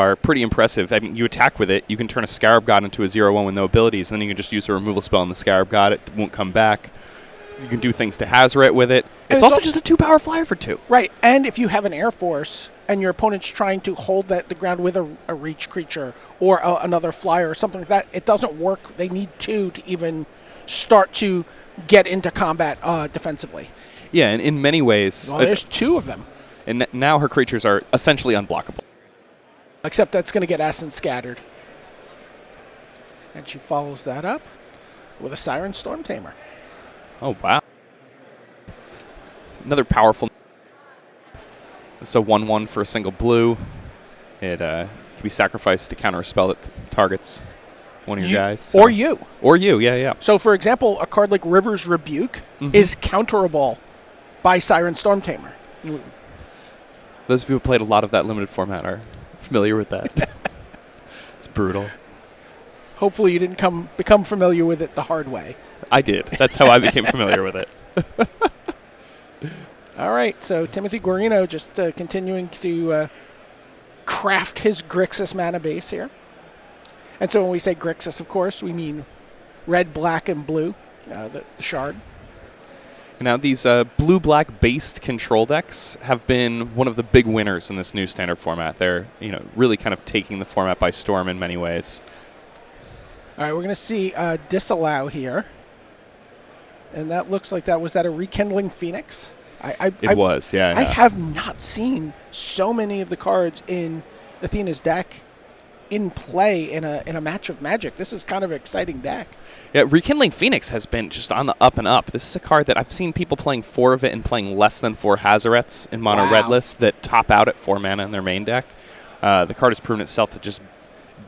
are pretty impressive. I mean, you attack with it, you can turn a Scarab God into a 0/1 with no abilities, and then you can just use a removal spell on the Scarab God. It won't come back. You can do things to Hazoret with it. It's also just a 2-power flyer for 2. Right, and if you have an Air Force and your opponent's trying to hold the ground with a reach creature or another flyer or something like that, it doesn't work. They need 2 to even start to get into combat defensively. Yeah, and in many ways... Well, there's 2 of them. And now her creatures are essentially unblockable. Except that's going to get Essence scattered. And she follows that up with a Siren Storm Tamer. Oh, wow. Another powerful... It's a 1/1 for a single blue. It can be sacrificed to counter a spell that targets one of your guys. So. Or you. Or you, yeah. So, for example, a card like River's Rebuke is counterable by Siren Storm Tamer. Those of you who played a lot of that limited format are familiar with that. It's brutal. Hopefully you didn't become familiar with it the hard way. I did. That's how I became familiar with it. All right, so Timothy Guarino just continuing to craft his Grixis mana base here. And so when we say Grixis, of course, we mean red, black, and blue, the shard. Now, these blue-black based control decks have been one of the big winners in this new standard format. They're, really kind of taking the format by storm in many ways. All right, we're going to see Disallow here. And that looks like was that a Rekindling Phoenix? It was, yeah. I have not seen so many of the cards in Athena's deck in play in a match of Magic. This is kind of an exciting deck. Yeah, Rekindling Phoenix has been just on the up and up. This is a card that I've seen people playing 4 of it and playing less than 4 Hazarets in mono red lists that top out at 4 mana in their main deck. The card has proven itself to just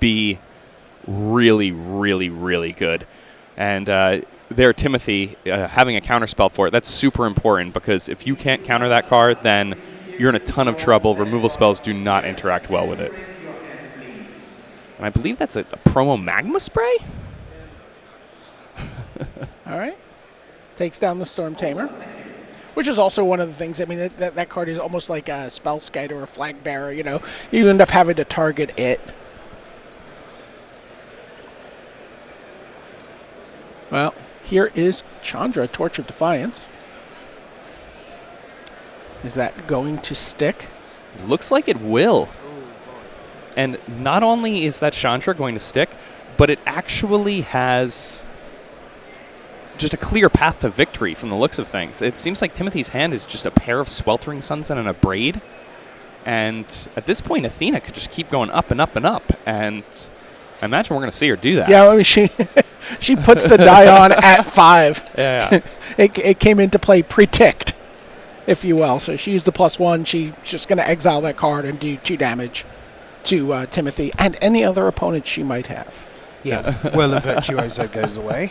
be really, really, really good. And there, Timothy, having a counterspell for it, that's super important because if you can't counter that card, then you're in a ton of trouble. Removal spells do not interact well with it. And I believe that's a promo Magma Spray? All right. Takes down the Storm Tamer, which is also one of the things. I mean, that card is almost like a Spell Skite or a Flag Bearer. You end up having to target it. Well, here is Chandra, Torch of Defiance. Is that going to stick? It looks like it will. And not only is that Chandra going to stick, but it actually has just a clear path to victory from the looks of things. It seems like Timothy's hand is just a pair of Sweltering Sunset and a Braid. And at this point, Athena could just keep going up and up and up. And I imagine we're going to see her do that. Yeah, I mean, she puts the die on at 5. Yeah. It came into play pre-ticked, if you will. So she used the +1. She's just going to exile that card and do 2 damage to Timothy and any other opponent she might have. Yeah, well, the Virtuoso goes away.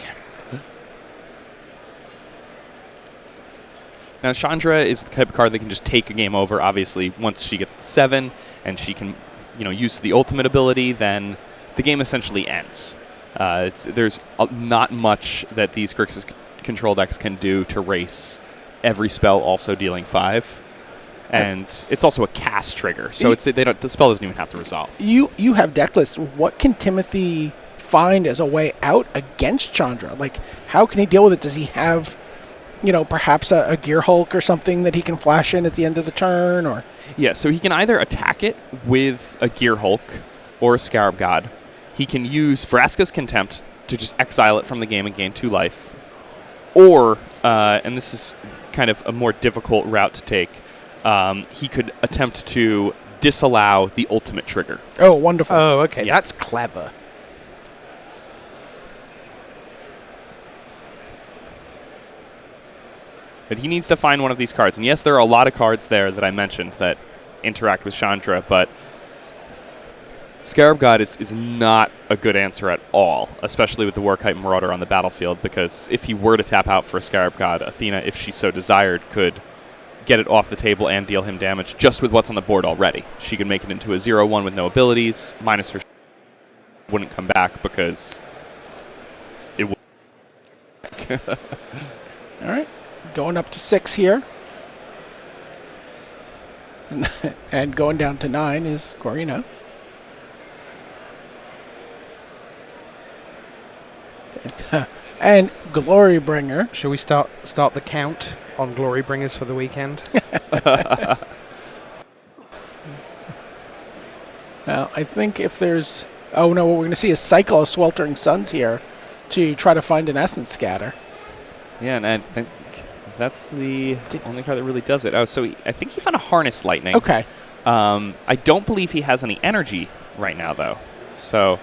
Now, Chandra is the type of card that can just take a game over. Obviously, once she gets to 7 and she can, use the ultimate ability, then the game essentially ends. There's not much that these Grixis control decks can do to race every spell also dealing 5. And it's also a cast trigger, so the spell doesn't even have to resolve. You have deck lists. What can Timothy find as a way out against Chandra? Like, how can he deal with it? Does he have, perhaps a Gear Hulk or something that he can flash in at the end of the turn? Or yeah, so he can either attack it with a Gear Hulk or a Scarab God. He can use Vraska's Contempt to just exile it from the game and gain 2 life. Or, and this is kind of a more difficult route to take, he could attempt to disallow the ultimate trigger. Oh, wonderful. Oh, okay. Yeah. That's clever. But he needs to find one of these cards. And yes, there are a lot of cards there that I mentioned that interact with Chandra, but Scarab God is not a good answer at all, especially with the Warkite Marauder on the battlefield, because if he were to tap out for a Scarab God, Athena, if she so desired, could get it off the table and deal him damage just with what's on the board already. She could make it into a 0/1 with no abilities, minus her wouldn't come back because it would. All right. Going up to 6 here. And going down to 9 is Guarino. And Glorybringer. Shall we start the count on Glorybringers for the weekend? Well, I think if there's... Oh, no, what we're going to see is Cycle of Sweltering Suns here to try to find an Essence Scatter. Yeah, and I think that's the only card that really does it. Oh, so I think he found a Harness Lightning. Okay. I don't believe he has any energy right now, though. So...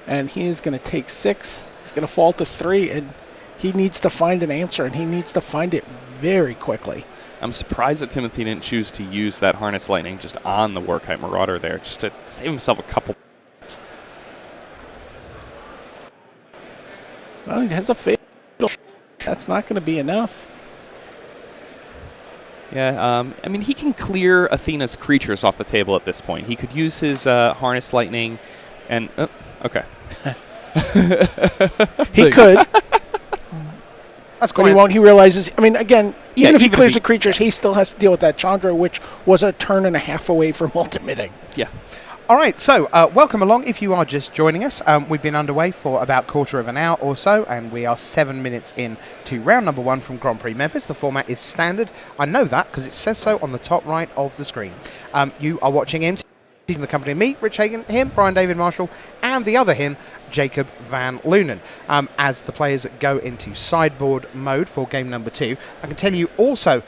And he is going to take 6. He's going to fall to 3, and he needs to find an answer, and he needs to find it very quickly. I'm surprised that Timothy didn't choose to use that Harness Lightning just on the Warkite Marauder there, just to save himself a couple. Well, he has a fatal. That's not going to be enough. Yeah, I mean, he can clear Athena's creatures off the table at this point. He could use his Harness Lightning and... Oh, okay. He could. That's But he quite... won't. He realizes... I mean, again, Yeah, even if he even clears if he- the creatures, he still has to deal with that Chandra, which was a turn and a half away from ultimating. Yeah. All right, so welcome along if you are just joining us. We've been underway for about quarter of an hour or so, and we are 7 minutes in to round number 1 from Grand Prix Memphis. The format is standard. I know that because it says so on the top right of the screen. You are watching MT from the company of me, Rich Hagan, him, Brian David Marshall, and the other him, Jacob Van Lunen. As the players go into sideboard mode for game number 2, I can tell you also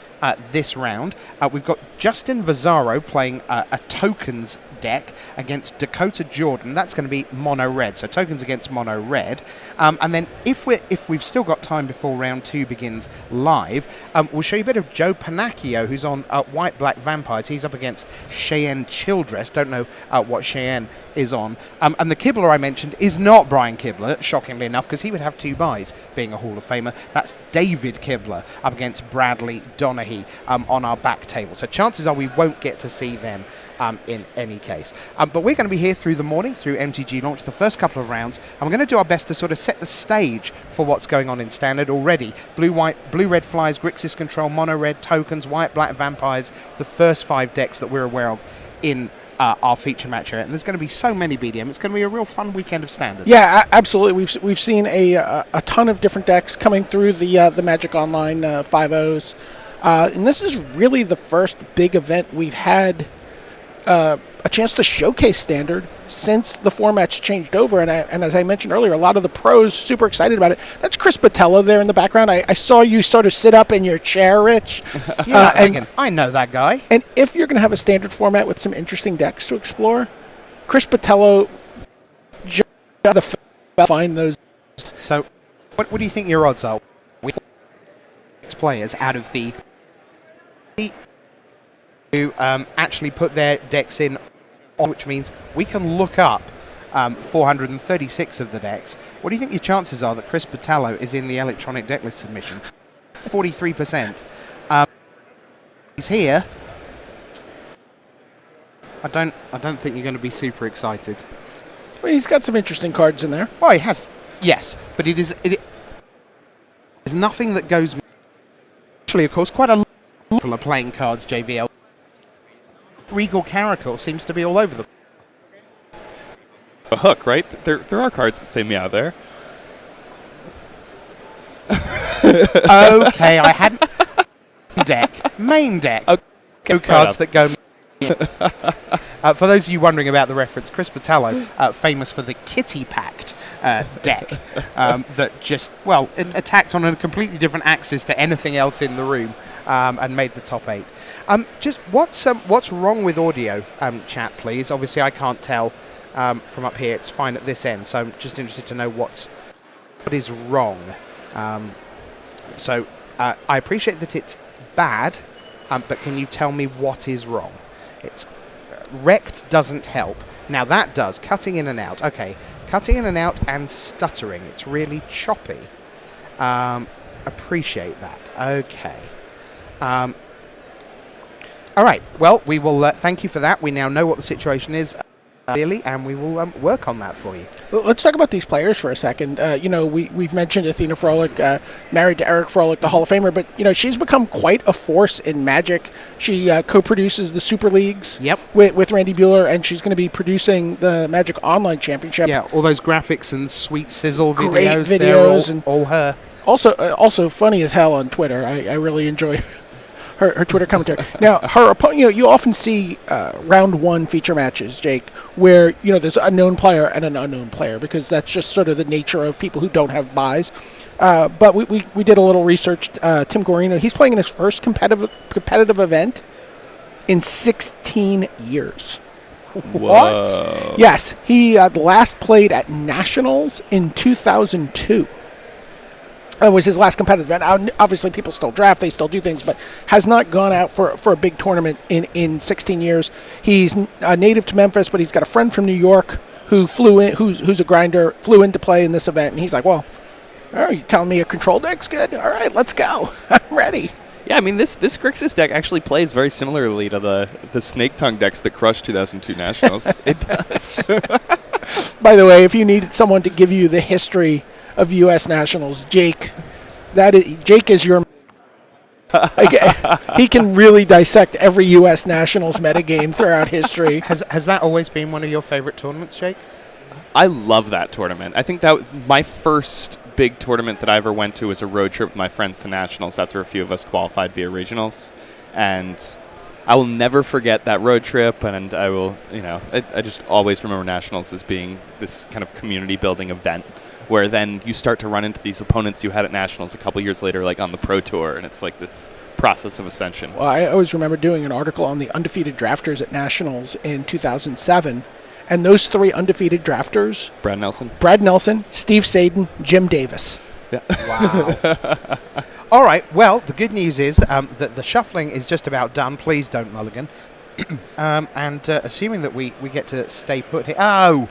this round, we've got Justin Vizaro playing a tokens deck against Dakota Jordan. That's going to be mono red, so tokens against mono red. And then if we've still got time before round 2 begins live, we'll show you a bit of Joe Pennachio, who's on white black vampires. He's up against Cheyenne Childress. Don't know what Cheyenne is on. And the Kibler I mentioned is not Brian Kibler, shockingly enough, because he would have 2 buys, being a Hall of Famer. That's David Kibler up against Bradley Donaghy on our back table. So chances are we won't get to see them in any case. But we're going to be here through the morning, through MTG launch, the first couple of rounds, and we're going to do our best to sort of set the stage for what's going on in Standard already. Blue-red Fliers, Grixis Control, mono-red tokens, white-black vampires, the first 5 decks that we're aware of in our feature match here. And there's going to be so many BDM. It's going to be a real fun weekend of Standard. Yeah, absolutely. We've seen a ton of different decks coming through the Magic Online 5.0s. And this is really the first big event we've had a chance to showcase Standard since the format's changed over. And as I mentioned earlier, a lot of the pros super excited about it. That's Chris Patella there in the background. I saw you sort of sit up in your chair, Rich. Yeah, I know that guy. And if you're going to have a Standard format with some interesting decks to explore, Chris Patella just got to find those. So what do you think your odds are with players out of the who actually put their decks in, which means we can look up 436 of the decks. What do you think your chances are that Chris Patello is in the electronic deck list submission? 43%. He's here. I don't think you're going to be super excited. Well, he's got some interesting cards in there. Well, he has, yes, but there's nothing that goes. Actually, of course, quite a lot of people are playing cards. JVL. Regal Caracal seems to be all over the. A hook, right? There are cards that say meow there. Okay, I hadn't. Main deck. Okay, cards that go. For those of you wondering about the reference, Chris Patello, famous for the Kitty Pact deck that just, well, it attacked on a completely different axis to anything else in the room and made the top 8. Just what's wrong with audio, chat, please? Obviously, I can't tell from up here. It's fine at this end, so I'm just interested to know what is wrong. So I appreciate that it's bad, but can you tell me what is wrong? It's wrecked doesn't help. Now that does. Cutting in and out. Okay. Cutting in and out and stuttering. It's really choppy. Appreciate that. Okay. All right. Well, we will thank you for that. We now know what the situation is. clearly, and we will work on that for you. Let's talk about these players for a second. We've mentioned Athena Froehlich, married to Eric Froehlich, the Hall of Famer, but she's become quite a force in Magic. She co-produces the Super Leagues with Randy Buehler, and she's going to be producing the Magic Online Championship. Yeah, all those graphics and sweet sizzle videos. Great videos, and all her. Also funny as hell on Twitter. I really enjoy her Twitter commentary. Now, her opponent, you often see round one feature matches, Jake, where there's a known player and an unknown player, because that's just sort of the nature of people who don't have buys. But we did a little research. Tim Guarino, he's playing in his first competitive event in 16 years. Whoa. What? Yes, he last played at Nationals in 2002. It was his last competitive event. Obviously, people still draft, they still do things, but has not gone out for a big tournament in 16 years. He's native to Memphis, but he's got a friend from New York who flew in, who's a grinder, flew in to play in this event, and he's like, well, are you telling me a control deck's good? All right, let's go. I'm ready. Yeah, I mean, this Grixis deck actually plays very similarly to the Snake Tongue decks that crushed 2002 Nationals. It does. By the way, if you need someone to give you the history of U.S. Nationals, Jake is your he can really dissect every U.S. Nationals metagame throughout history. Has that always been one of your favorite tournaments, Jake? I love that tournament. I think that my first big tournament that I ever went to was a road trip with my friends to Nationals after a few of us qualified via regionals, and I will never forget that road trip, and I will, I just always remember Nationals as being this kind of community building event where then you start to run into these opponents you had at Nationals a couple years later, like on the Pro Tour, and it's like this process of ascension. Well, I always remember doing an article on the undefeated drafters at Nationals in 2007, and those three undefeated drafters... Brad Nelson, Steve Sadin, Jim Davis. Yeah. Wow. All right, well, the good news is that the shuffling is just about done. Please don't mulligan. And assuming that we get to stay put here... Oh!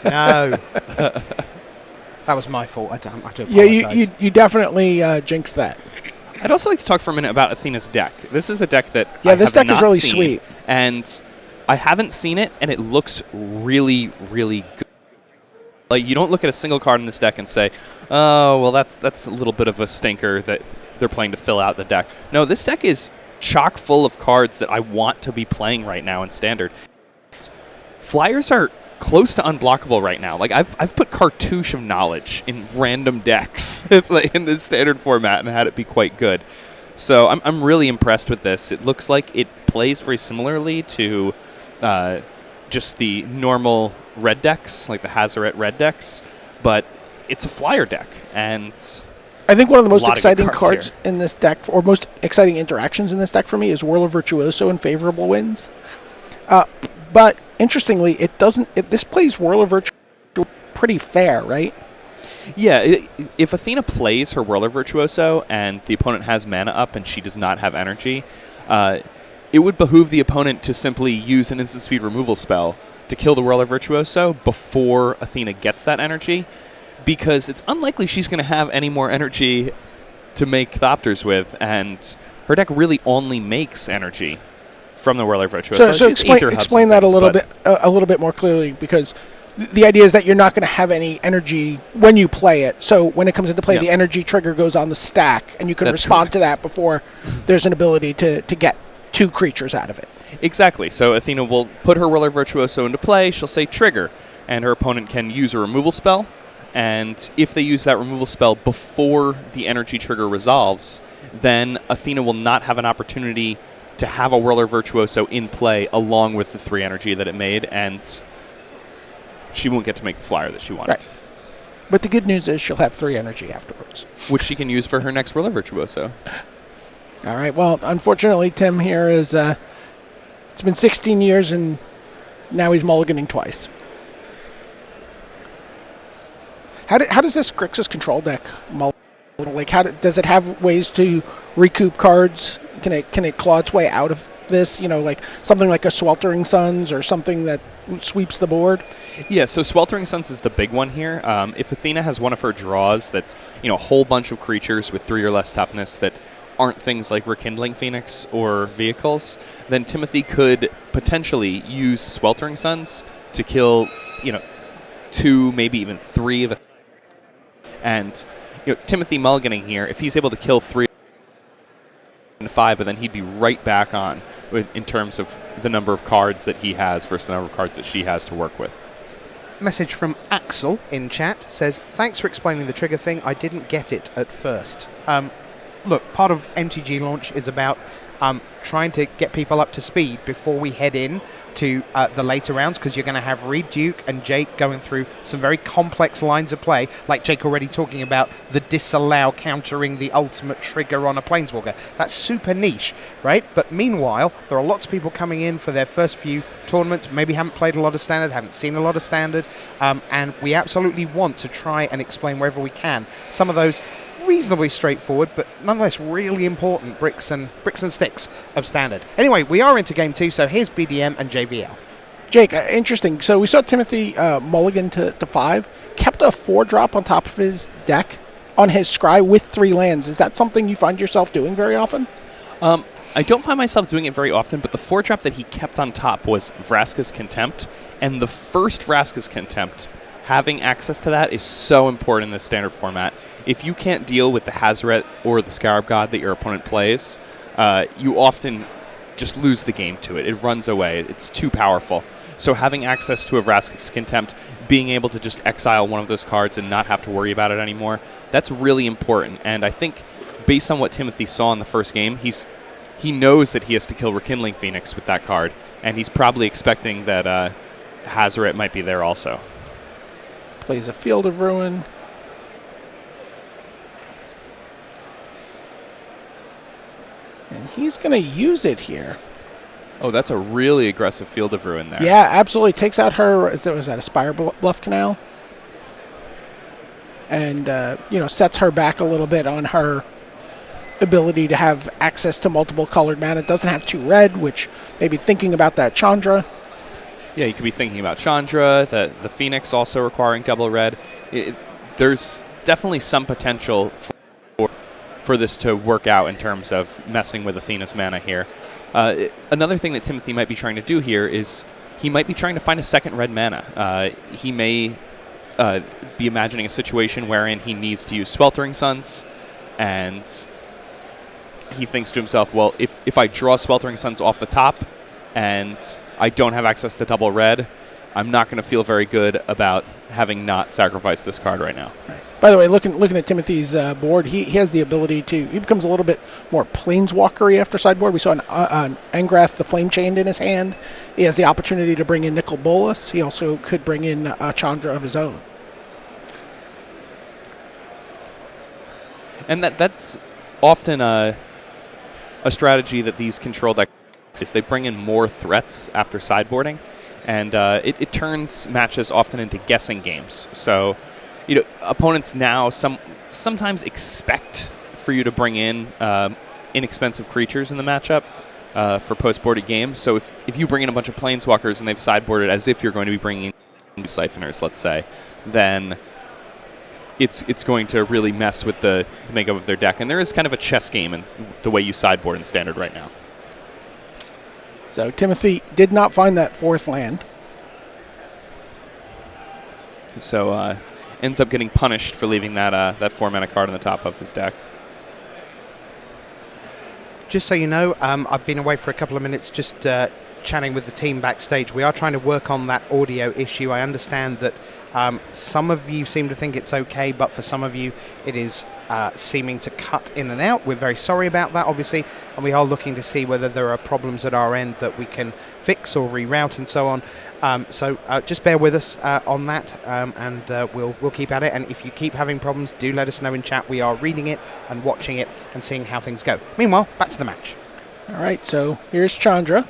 No. That was my fault. I do apologize. Yeah, you definitely jinxed that. I'd also like to talk for a minute about Athena's deck. This is a deck that this deck is really sweet, and I haven't seen it, and it looks really, really good. Like, you don't look at a single card in this deck and say, "Oh, well, that's a little bit of a stinker that they're playing to fill out the deck." No, this deck is chock full of cards that I want to be playing right now in Standard. Flyers are close to unblockable right now. Like, I've put Cartouche of Knowledge in random decks in the Standard format and had it be quite good. So I'm really impressed with this. It looks like it plays very similarly to just the normal red decks, like the Hazoret red decks, but it's a flyer deck, and I think one of the most exciting cards in this deck, or most exciting interactions in this deck for me, is Whirler Virtuoso and Favorable Winds. But interestingly, this plays Whirler Virtuoso pretty fair, right? Yeah, if Athena plays her Whirler Virtuoso and the opponent has mana up and she does not have energy, it would behoove the opponent to simply use an instant speed removal spell to kill the Whirler Virtuoso before Athena gets that energy, because it's unlikely she's going to have any more energy to make Thopters with, and her deck really only makes energy from the Whirler Virtuoso. So explain that a little bit more clearly, because the idea is that you're not going to have any energy when you play it. So when it comes into play, the energy trigger goes on the stack, and you can respond to that before there's an ability to get two creatures out of it. Exactly. So Athena will put her Whirler Virtuoso into play. She'll say trigger, and her opponent can use a removal spell. And if they use that removal spell before the energy trigger resolves, then Athena will not have an opportunity to have a Whirler Virtuoso in play along with the 3 energy that it made, and she won't get to make the flyer that she wanted. Right. But the good news is she'll have 3 energy afterwards, which she can use for her next Whirler Virtuoso. All right. Well, unfortunately, Tim here is... it's been 16 years, and now he's mulliganing twice. How does this Grixis control deck mulligan? Like, does it have ways to recoup cards? Can it claw its way out of this? Like something like a Sweltering Suns or something that sweeps the board? Yeah, so Sweltering Suns is the big one here. If Athena has one of her draws that's a whole bunch of creatures with 3 or less toughness that aren't things like Rekindling Phoenix or vehicles, then Timothy could potentially use Sweltering Suns to kill, 2, maybe even 3 of it. And Timothy mulliganing here, if he's able to kill 3 and 5, but then he'd be right back on in terms of the number of cards that he has versus the number of cards that she has to work with. Message from Axel in chat says, thanks for explaining the trigger thing. I didn't get it at first. Look, part of MTG launch is about trying to get people up to speed before we head in to the later rounds, because you're going to have Reed, Duke, and Jake going through some very complex lines of play, like Jake already talking about the disallow countering the ultimate trigger on a Planeswalker. That's super niche, right? But meanwhile, there are lots of people coming in for their first few tournaments, maybe haven't played a lot of Standard, haven't seen a lot of Standard, and we absolutely want to try and explain wherever we can some of those reasonably straightforward, but nonetheless really important bricks and sticks of Standard. Anyway, we are into game 2, so here's BDM and JVL. Jake, interesting. So we saw Timothy mulligan to 5, kept a 4-drop on top of his deck on his scry with 3 lands. Is that something you find yourself doing very often? I don't find myself doing it very often, but the 4-drop that he kept on top was Vraska's Contempt, and the first Vraska's Contempt, having access to that is so important in this Standard format. If you can't deal with the Hazoret or the Scarab God that your opponent plays, you often just lose the game to it. It runs away. It's too powerful. So having access to a Vraska's Contempt, being able to just exile one of those cards and not have to worry about it anymore, that's really important. And I think based on what Timothy saw in the first game, he knows that he has to kill Rekindling Phoenix with that card, and he's probably expecting that Hazoret might be there also. Plays a Field of Ruin. And he's going to use it here. Oh, that's a really aggressive Field of Ruin there. Yeah, absolutely. Takes out her, was that a Spire Bluff Canal? And, sets her back a little bit on her ability to have access to multiple colored mana. It doesn't have 2 red, which maybe thinking about that Chandra. Yeah, you could be thinking about Chandra, the Phoenix also requiring double red. There's definitely some potential for this to work out in terms of messing with Athena's mana here. Another thing that Timothy might be trying to do here is he might be trying to find a second red mana. He may be imagining a situation wherein he needs to use Sweltering Suns, and he thinks to himself, well, if I draw Sweltering Suns off the top and I don't have access to double red, I'm not going to feel very good about having not sacrificed this card right now. Right. By the way, looking at Timothy's board, he has the ability to, he becomes a little bit more Planeswalker-y after sideboard. We saw an Angrath, the Flame Chained in his hand. He has the opportunity to bring in Nicol Bolas. He also could bring in a Chandra of his own. And that's often a strategy that these control decks, they bring in more threats after sideboarding, and it turns matches often into guessing games. So, opponents now sometimes expect for you to bring in inexpensive creatures in the matchup for post-boarded games. So if you bring in a bunch of Planeswalkers and they've sideboarded as if you're going to be bringing in Siphoners, let's say, then it's going to really mess with the makeup of their deck. And there is kind of a chess game in the way you sideboard in Standard right now. So Timothy did not find that 4th land. So ends up getting punished for leaving that 4-mana card on the top of his deck. Just so you know, I've been away for a couple of minutes just chatting with the team backstage. We are trying to work on that audio issue. I understand that some of you seem to think it's okay, but for some of you it is seeming to cut in and out. We're very sorry about that, obviously, and we are looking to see whether there are problems at our end that we can fix or reroute and so on. So just bear with us on that, and we'll keep at it. And if you keep having problems, do let us know in chat. We are reading it and watching it and seeing how things go. Meanwhile, back to the match. All right, so here's Chandra,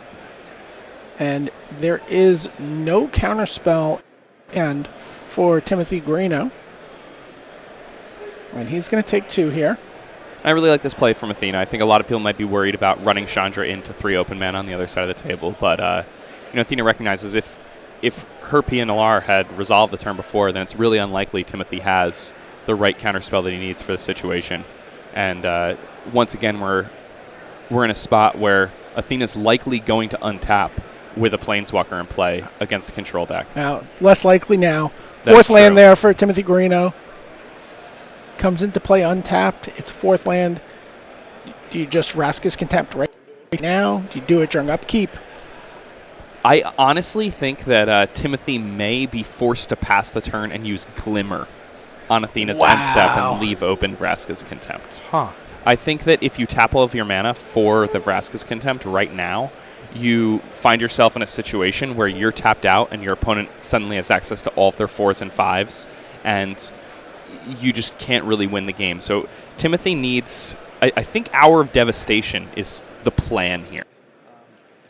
and there is no counterspell and for Timothy Guarino, and he's going to take 2 here. I really like this play from Athena. I think a lot of people might be worried about running Chandra into 3 open mana on the other side of the table, but Athena recognizes if her PNLR had resolved the turn before, then it's really unlikely Timothy has the right counterspell that he needs for the situation. And once again, we're in a spot where Athena's likely going to untap with a Planeswalker in play against a control deck. Now, less likely now. That's Fourth land true. there for Timothy Guarino. Comes into play untapped. It's fourth land. Do you just Vraska's Contempt right now? Do you do it during upkeep? I honestly think that Timothy may be forced to pass the turn and use Glimmer on Athena's end step and leave open Vraska's Contempt. Huh. I think that if you tap all of your mana for the Vraska's Contempt right now, you find yourself in a situation where you're tapped out and your opponent suddenly has access to all of their 4s and 5s, and you just can't really win the game. So Timothy needs... I think Hour of Devastation is the plan here.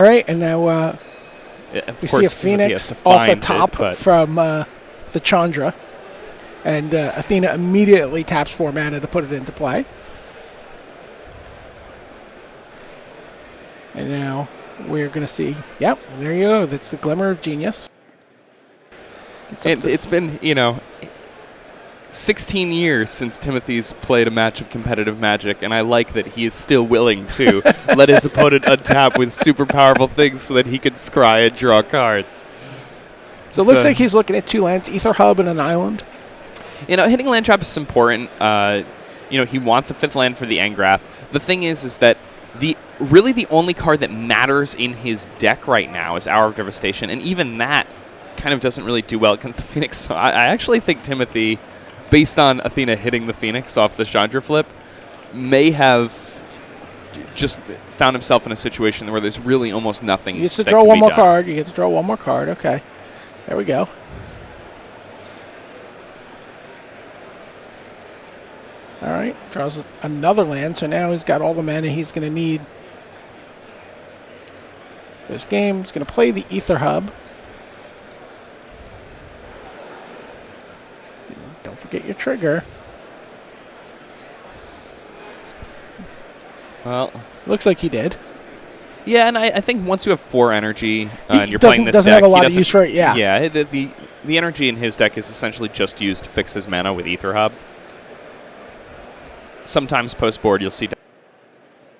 All right, and now we see a Phoenix off the top from the Chandra, and Athena immediately taps 4 mana to put it into play. And now we're going to see, yep, there you go. That's the Glimmer of Genius. It's been, 16 years since Timothy's played a match of competitive Magic, and I like that he is still willing to let his opponent untap with super powerful things so that he can scry and draw cards. So it looks like he's looking at 2 lands, Ether Hub and an island. Hitting land trap is important. He wants a 5th land for the Engrath. The thing is that the only card that matters in his deck right now is Hour of Devastation, and even that kind of doesn't really do well against the Phoenix. So I actually think Timothy, based on Athena hitting the Phoenix off the Chandra flip, may have just found himself in a situation where there's really almost nothing. You get to draw one more card. You get to draw one more card. Okay. There we go. All right. Draws another land, so now he's got all the mana he's going to need this game. He's going to play the Ether Hub. Don't forget your trigger. Well, looks like he did. Yeah, and I think once you have 4 energy and you're playing this doesn't deck, have a lot of use for it. Yeah. Yeah, the energy in his deck is essentially just used to fix his mana with Ether Hub. Sometimes post-board you'll see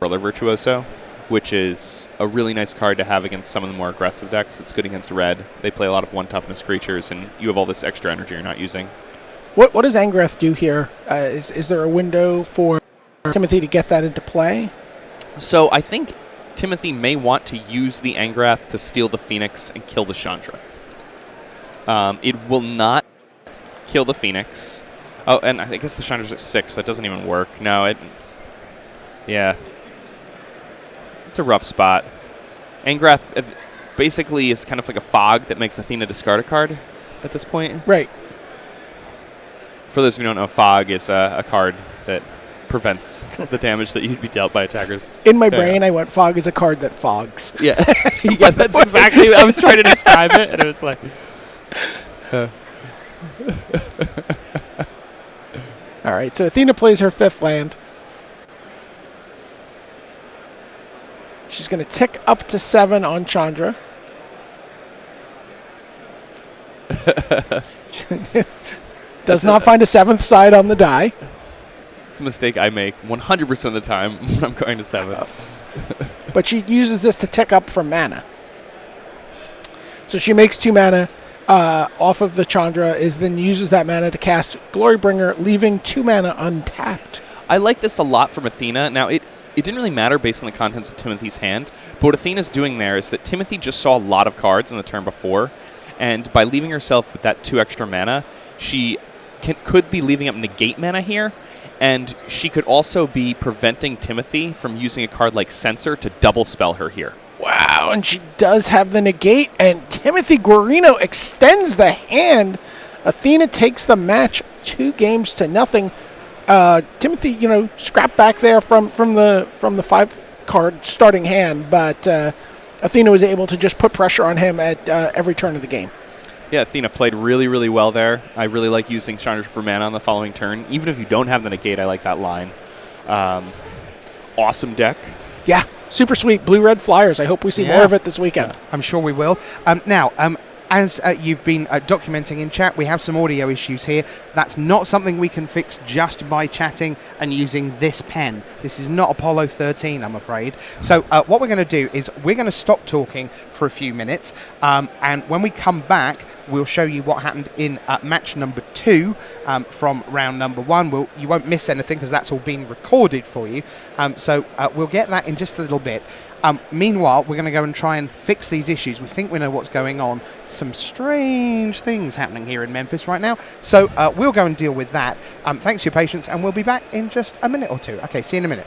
Roller Virtuoso, which is a really nice card to have against some of the more aggressive decks. It's good against red. They play a lot of 1-toughness creatures, and you have all this extra energy you're not using. What does Angrath do here? Is there a window for Timothy to get that into play? So I think Timothy may want to use the Angrath to steal the Phoenix and kill the Chandra. It will not kill the Phoenix. Oh, and I guess the Chandra's at 6, so it doesn't even work. No, yeah. It's a rough spot. Angrath basically is kind of like a fog that makes Athena discard a card at this point. Right. For those who don't know, Fog is a card that prevents the damage that you'd be dealt by attackers. In my brain, I went, Fog is a card that fogs. Yeah, yeah, that's exactly what I was trying to describe it, and it was like... All right, so Athena plays her 5th land. She's going to tick up to 7 on Chandra. Does not find a 7th side on the die. It's a mistake I make 100% of the time when I'm going to 7. But she uses this to tick up for mana. So she makes 2 mana off of the Chandra, then uses that mana to cast Glorybringer, leaving 2 mana untapped. I like this a lot from Athena. Now, it didn't really matter based on the contents of Timothy's hand, but what Athena's doing there is that Timothy just saw a lot of cards in the turn before, and by leaving herself with that 2 extra mana, she could be leaving up negate mana here, and she could also be preventing Timothy from using a card like Censor to double spell her here. Wow, and she does have the negate, and Timothy Guarino extends the hand. Athena takes the match 2-0. Timothy, scrapped back there from the 5-card starting hand, but Athena was able to just put pressure on him at every turn of the game. Yeah, Athena played really, really well there. I really like using Chandra for mana on the following turn. Even if you don't have the negate, I like that line. Awesome deck. Yeah, super sweet. Blue-red Fliers. I hope we see more of it this weekend. I'm sure we will. as you've been documenting in chat, we have some audio issues here. That's not something we can fix just by chatting and using this pen. This is not Apollo 13, I'm afraid. So what we're going to do is we're going to stop talking for a few minutes, and when we come back, we'll show you what happened in match number 2 from round number 1. You won't miss anything because that's all been recorded for you. So we'll get that in just a little bit. Meanwhile, we're going to go and try and fix these issues. We think we know what's going on. Some strange things happening here in Memphis right now. So we'll go and deal with that. Thanks for your patience, and we'll be back in just a minute or two. Okay, see you in a minute.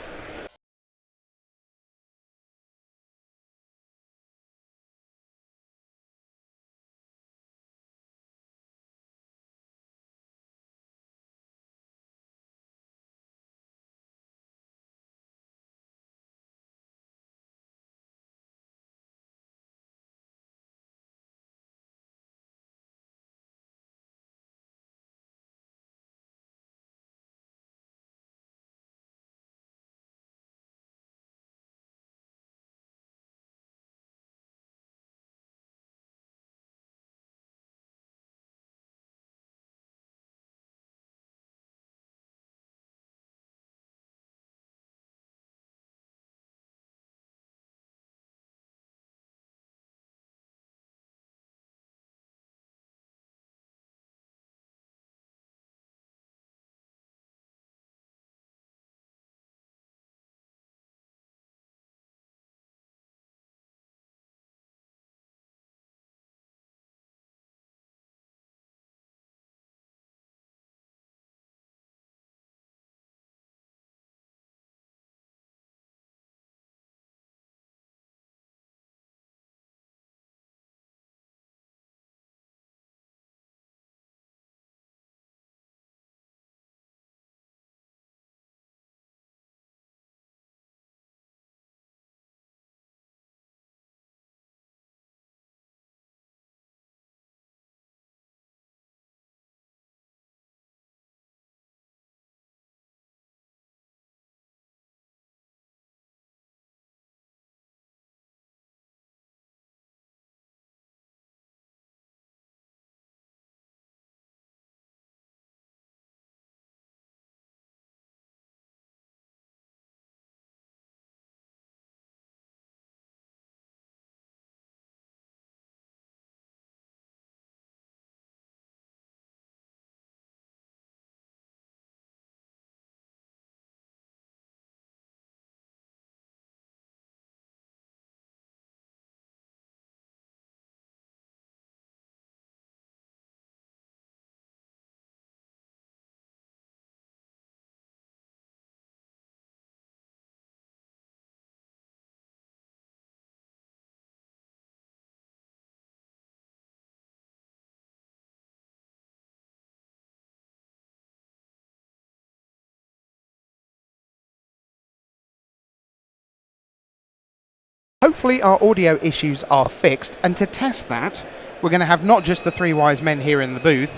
Hopefully our audio issues are fixed, and to test that, we're going to have not just the three wise men here in the booth,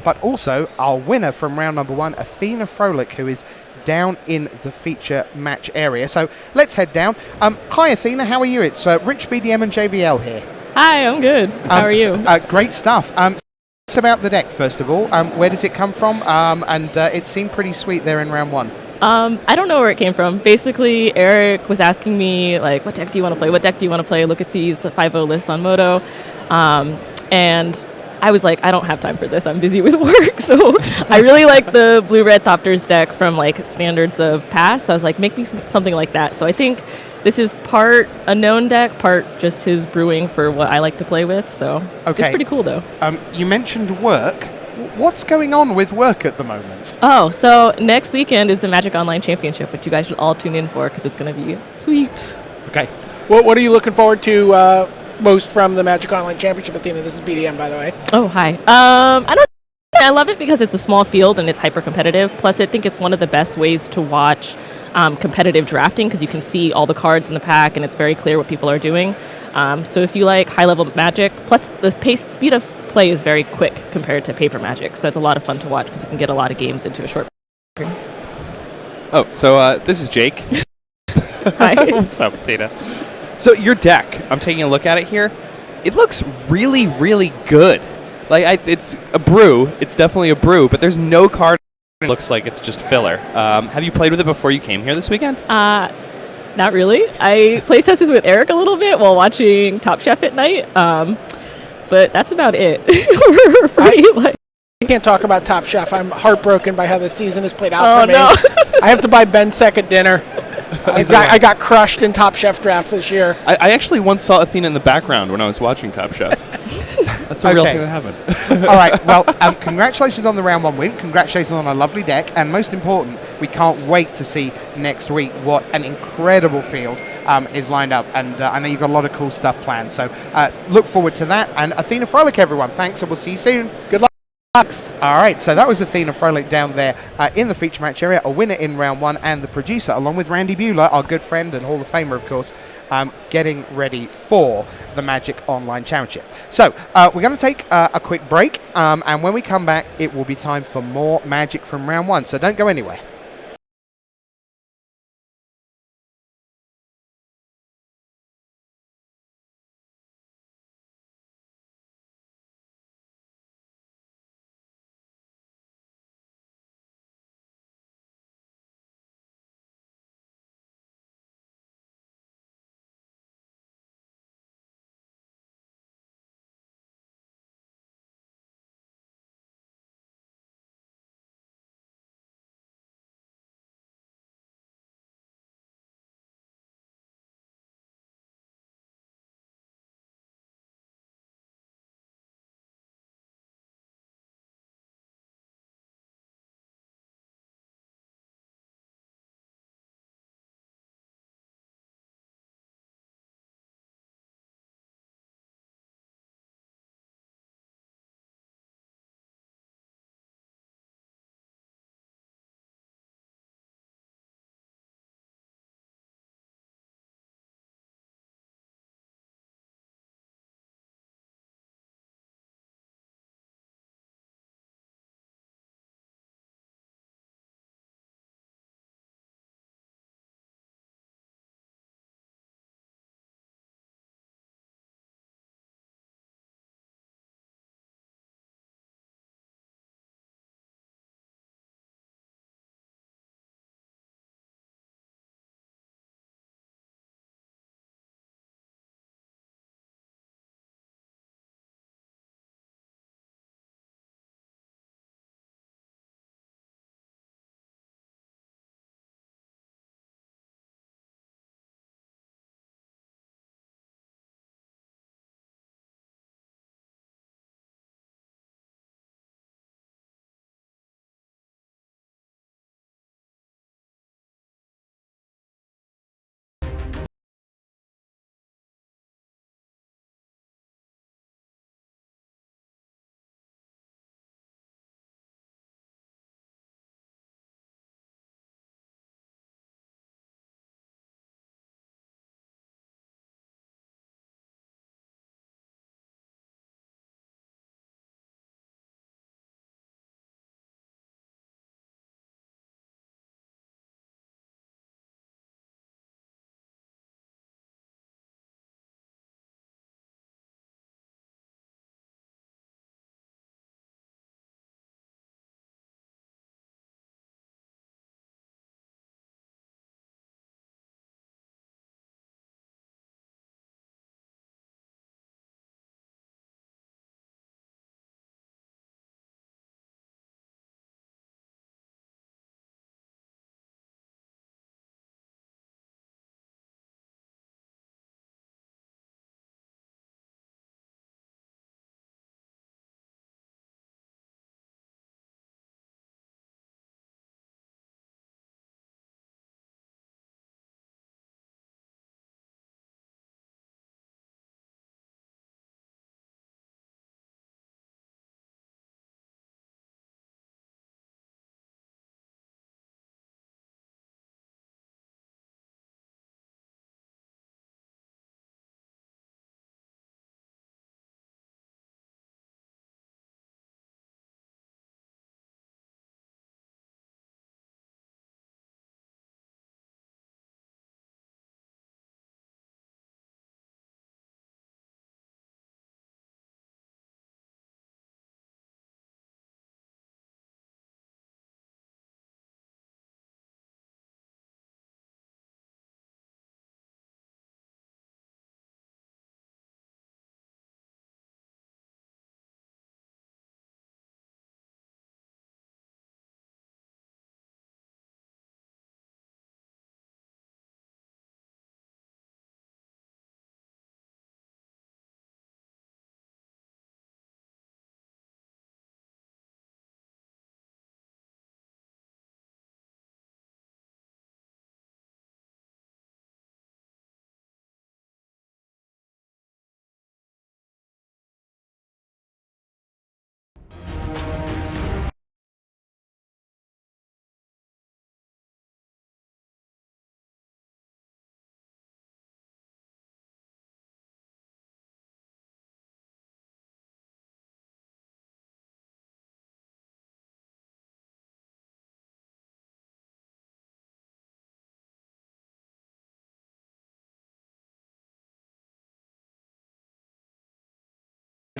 but also our winner from round number 1, Athena Froehlich, who is down in the feature match area. So let's head down. Hi Athena, how are you? It's Rich BDM and JVL here. Hi, I'm good. How are you? Great stuff. Just about the deck, first of all. Where does it come from? And it seemed pretty sweet there in round 1. I don't know where it came from. Basically, Eric was asking me, like, what deck do you want to play? What deck do you want to play? Look at these 5-0 lists on Moto. And I was like, I don't have time for this. I'm busy with work. So I really like the Blue-Red Thopters deck from, like, standards of past. So I was like, make me something like that. So I think this is part a known deck, part just his brewing for what I like to play with. So It's pretty cool, though. You mentioned work. What's going on with work at the moment? Oh, so next weekend is the Magic Online Championship, which you guys should all tune in for because it's going to be sweet. Okay. What are you looking forward to most from the Magic Online Championship, Athena? This is BDM, by the way. Oh, hi. I love it because it's a small field and it's hyper competitive. Plus, I think it's one of the best ways to watch competitive drafting because you can see all the cards in the pack and it's very clear what people are doing. So if you like high-level Magic, plus the speed of play is very quick compared to paper Magic, so it's a lot of fun to watch because you can get a lot of games into a short period. Oh, so this is Jake. Hi. What's up, Athena? So your deck, I'm taking a look at it here. It looks really, really good. Like it's a brew. It's definitely a brew, but there's no card that looks like it's just filler. Have you played with it before you came here this weekend? Not really. I play tested with Eric a little bit while watching Top Chef at night, but that's about it. We're pretty like. I can't talk about Top Chef. I'm heartbroken by how this season has played out for me. No. I have to buy Ben's second dinner. I got crushed in Top Chef draft this year. I actually once saw Athena in the background when I was watching Top Chef. That's a real thing that happened. All right, well, congratulations on the round 1 win. Congratulations on a lovely deck. And most important, we can't wait to see next week what an incredible field is lined up. And I know you've got a lot of cool stuff planned. So look forward to that. And Athena Froehlich, everyone. Thanks, and we'll see you soon. Good luck. All right, so that was Athena Froehlich down there in the feature match area, a winner in round 1, and the producer, along with Randy Buehler, our good friend and Hall of Famer, of course, getting ready for the Magic Online Championship. So we're going to take a quick break, and when we come back, it will be time for more Magic from round 1. So don't go anywhere.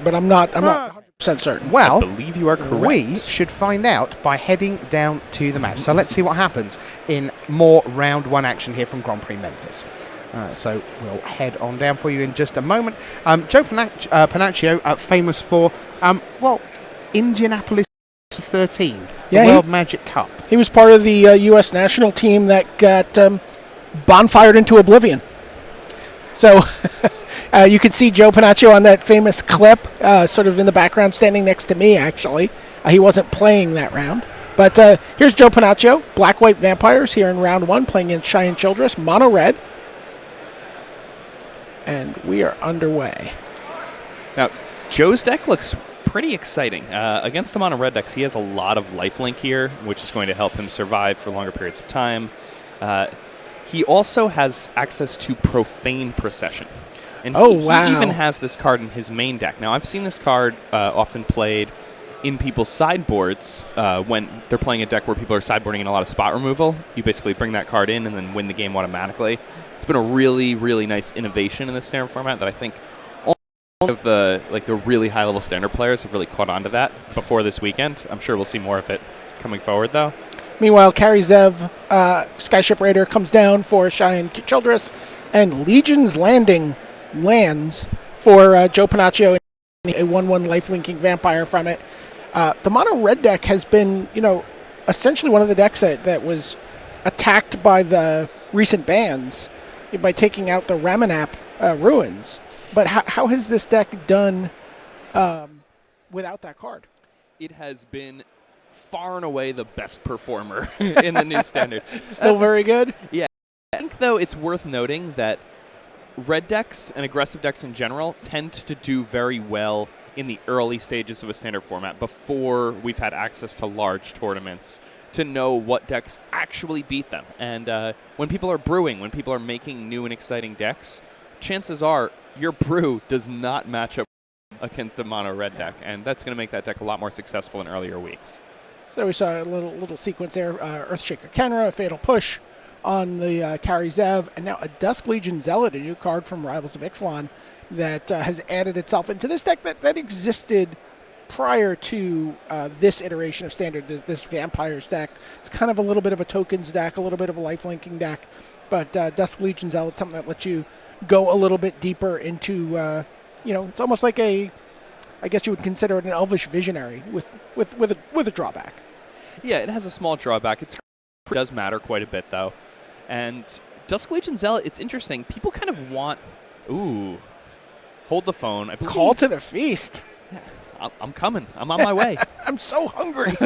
but I'm not 100% certain. Well, I believe you are correct. we should find out by heading down to the match. So let's see what happens in more round 1 action here from Grand Prix Memphis. So we'll head on down for you in just a moment. Joe Pennachio, famous for, Indianapolis 13, the World Magic Cup. He was part of the U.S. national team that got bonfired into oblivion. So you can see Joe Pennachio on that famous clip, sort of in the background, standing next to me, actually. He wasn't playing that round. But here's Joe Pennachio, Black-White Vampires here in round 1, playing in Cheyenne Childress, mono-red. And we are underway. Now, Joe's deck looks pretty exciting. Against the mono-red decks, he has a lot of lifelink here, which is going to help him survive for longer periods of time. He also has access to Profane Procession. And he even has this card in his main deck. Now, I've seen this card often played in people's sideboards when they're playing a deck where people are sideboarding in a lot of spot removal. You basically bring that card in and then win the game automatically. It's been a really, really nice innovation in the standard format that I think all of the really high-level standard players have really caught on to that before this weekend. I'm sure we'll see more of it coming forward, though. Meanwhile, Kari Zev, Skyship Raider, comes down for Cheyenne Childress, and Legion's Landing lands for Joe Pennachio, a 1/1 lifelinking vampire from it. The mono-red deck has been, essentially one of the decks that was attacked by the recent bans by taking out the Ramanap Ruins. But how has this deck done without that card? It has been far and away the best performer in the new standard. Still very good? Yeah. I think, though, it's worth noting that red decks and aggressive decks in general tend to do very well in the early stages of a standard format before we've had access to large tournaments to know what decks actually beat them. And when people are brewing, when people are making new and exciting decks, chances are your brew does not match up against a mono-red deck, and that's going to make that deck a lot more successful in earlier weeks. So we saw a little sequence there. Earthshaker Kenra, a Fatal Push on the Kari Zev, and now a Dusk Legion Zealot, a new card from Rivals of Ixalan that has added itself into this deck that existed prior to this iteration of Standard, this Vampires deck. It's kind of a little bit of a tokens deck, a little bit of a lifelinking deck, but Dusk Legion Zealot, something that lets you go a little bit deeper into, it's almost like I guess you would consider it an Elvish Visionary with a drawback. Yeah, it has a small drawback. It does matter quite a bit, though. And Dusk Legion Zealot, it's interesting. People kind of want... Ooh. Hold the phone. Call to the feast. Yeah, I'm coming. I'm on my way. I'm so hungry.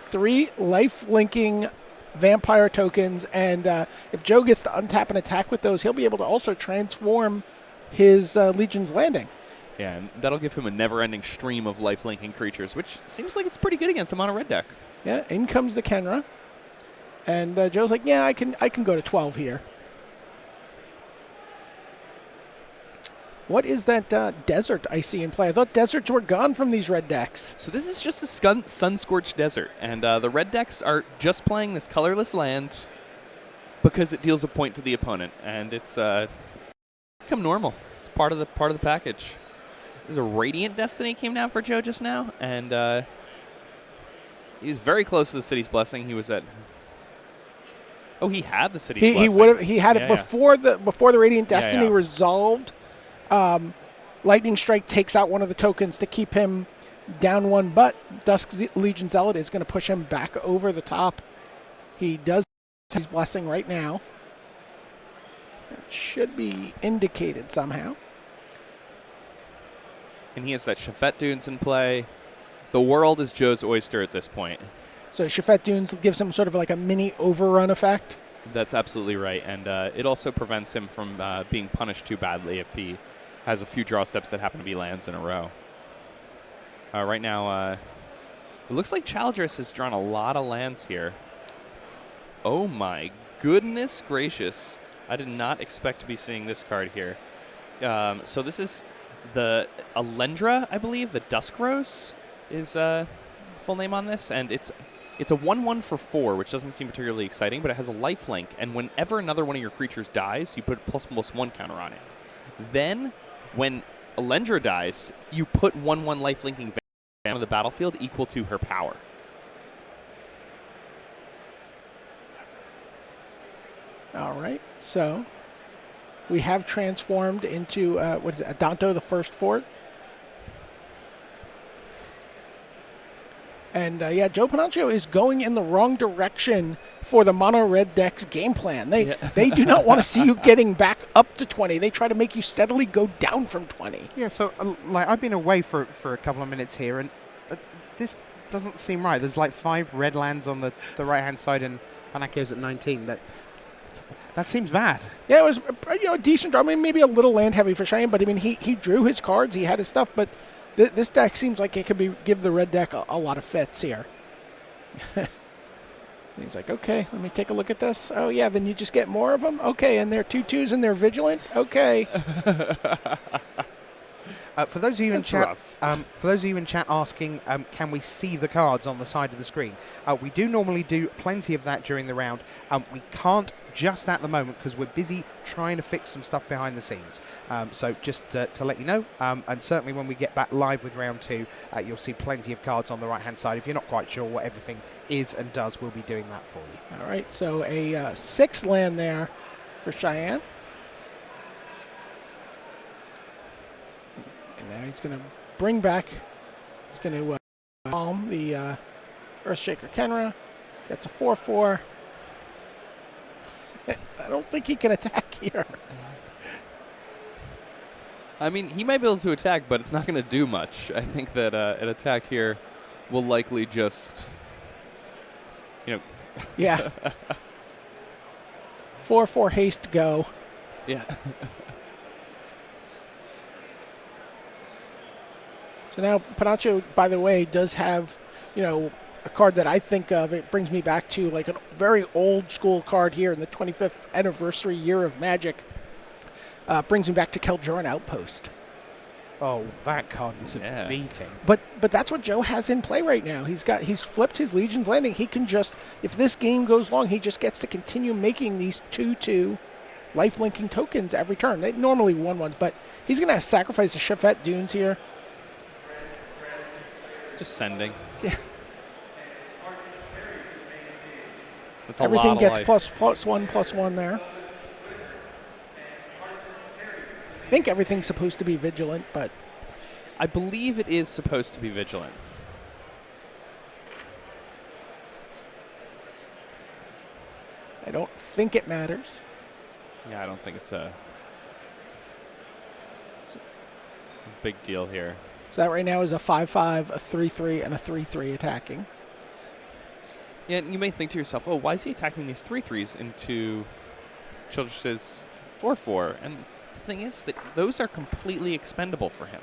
3 life-linking vampire tokens, and if Joe gets to untap and attack with those, he'll be able to also transform his Legion's Landing. Yeah, and that'll give him a never-ending stream of life-linking creatures, which seems like it's pretty good against a mono-red deck. Yeah, in comes the Kenra. And Joe's like, yeah, I can go to 12 here. What is that desert I see in play? I thought deserts were gone from these red decks. So this is just a sun-scorched desert, and the red decks are just playing this colorless land because it deals a point to the opponent, and it's become normal. It's part of the package. There's a Radiant Destiny came down for Joe just now, and he was very close to the City's Blessing. He was at... Oh, he had the City's Blessing. He had it before the Radiant Destiny resolved. Lightning Strike takes out one of the tokens to keep him down 1, but Dusk Legion Zealot is going to push him back over the top. He does his Blessing right now. That should be indicated somehow. And he has that Shafet Dunes in play. The world is Joe's oyster at this point. So Shafet Dunes gives him sort of like a mini overrun effect? That's absolutely right. And it also prevents him from being punished too badly if he has a few draw steps that happen to be lands in a row. Right now, it looks like Childress has drawn a lot of lands here. Oh my goodness gracious. I did not expect to be seeing this card here. So this is the Alendra, I believe. The Dusk Rose is full name on this. And it's a 1/1 for 4, which doesn't seem particularly exciting, but it has a lifelink. And whenever another one of your creatures dies, you put +1/+1 counter on it. Then, when Alendra dies, you put 1/1 life-linking on the battlefield equal to her power. All right, so we have transformed into, what is it, Adanto, the first fort. And yeah, Joe Pennachio is going in the wrong direction for the mono red deck's game plan. They do not want to see you getting back up to 20. They try to make you steadily go down from 20. Yeah, so like I've been away for a couple of minutes here, and this doesn't seem right. There's like 5 red lands on the right hand side, and Pennachio's at 19. That seems bad. Yeah, it was a decent draw. I mean, maybe a little land heavy for Cheyenne, but I mean he drew his cards, he had his stuff, but this deck seems like it could give the red deck a lot of fits here. He's like, okay, let me take a look at this. Oh yeah, then you just get more of them. Okay, and they're 2/2s and they're vigilant. Okay. For those of you in chat, asking, can we see the cards on the side of the screen? We do normally do plenty of that during the round. We can't just at the moment because we're busy trying to fix some stuff behind the scenes. So just to let you know, and certainly when we get back live with round 2, you'll see plenty of cards on the right-hand side. If you're not quite sure what everything is and does, we'll be doing that for you. All right, so a 6th land there for Cheyenne. And now he's going to bring back, he's going to calm the Earthshaker Kenra. That's a 4/4. I don't think he can attack here. I mean, he might be able to attack, but it's not going to do much. I think that an attack here will likely just, Yeah. 4/4 haste go. Yeah. So now Pennachio, by the way, does have, a card that I think of. It brings me back to like a very old school card here in the 25th anniversary year of Magic. Brings me back to Childress Outpost. Oh, that card was a beating. But that's what Joe has in play right now. He's flipped his Legion's Landing. He can just, if this game goes long, he just gets to continue making these 2/2 life-linking tokens every turn. They normally 1/1s, but he's going to sacrifice the Chefette Dunes here. Just sending. Yeah. That's a Everything lot of gets life. +1/+1 there. I think everything's supposed to be vigilant, but I believe it is supposed to be vigilant. I don't think it matters. Yeah, I don't think it's a big deal here. So that right now is a 5/5, a 3/3, and a 3/3 attacking. Yeah, and you may think to yourself, oh, why is he attacking these 3/3s into Childress's 4/4? And the thing is that those are completely expendable for him.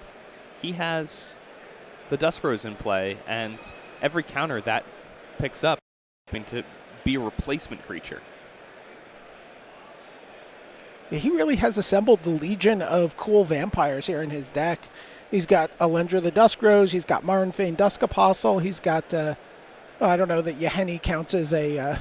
He has the Dusk Rose in play, and every counter that picks up is going to be a replacement creature. Yeah, he really has assembled the legion of cool vampires here in his deck. He's got Alendra the Dusk Rose. He's got Marinfane Dusk Apostle. He's got, I don't know that Yeheni counts as a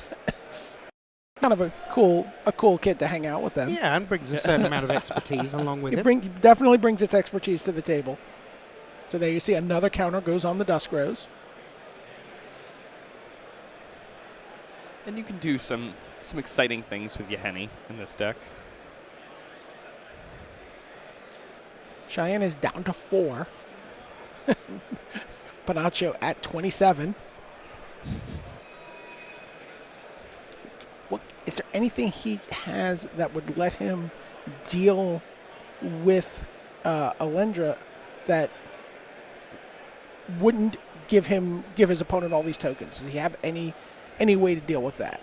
kind of a cool kid to hang out with them. Yeah, and brings a certain amount of expertise along with him. Definitely brings its expertise to the table. So there you see another counter goes on the Dusk Rose. And you can do some exciting things with Yeheni in this deck. Cheyenne is down to 4. Pennachio at 27. Is there anything he has that would let him deal with Alendra that wouldn't give his opponent all these tokens? Does he have any way to deal with that?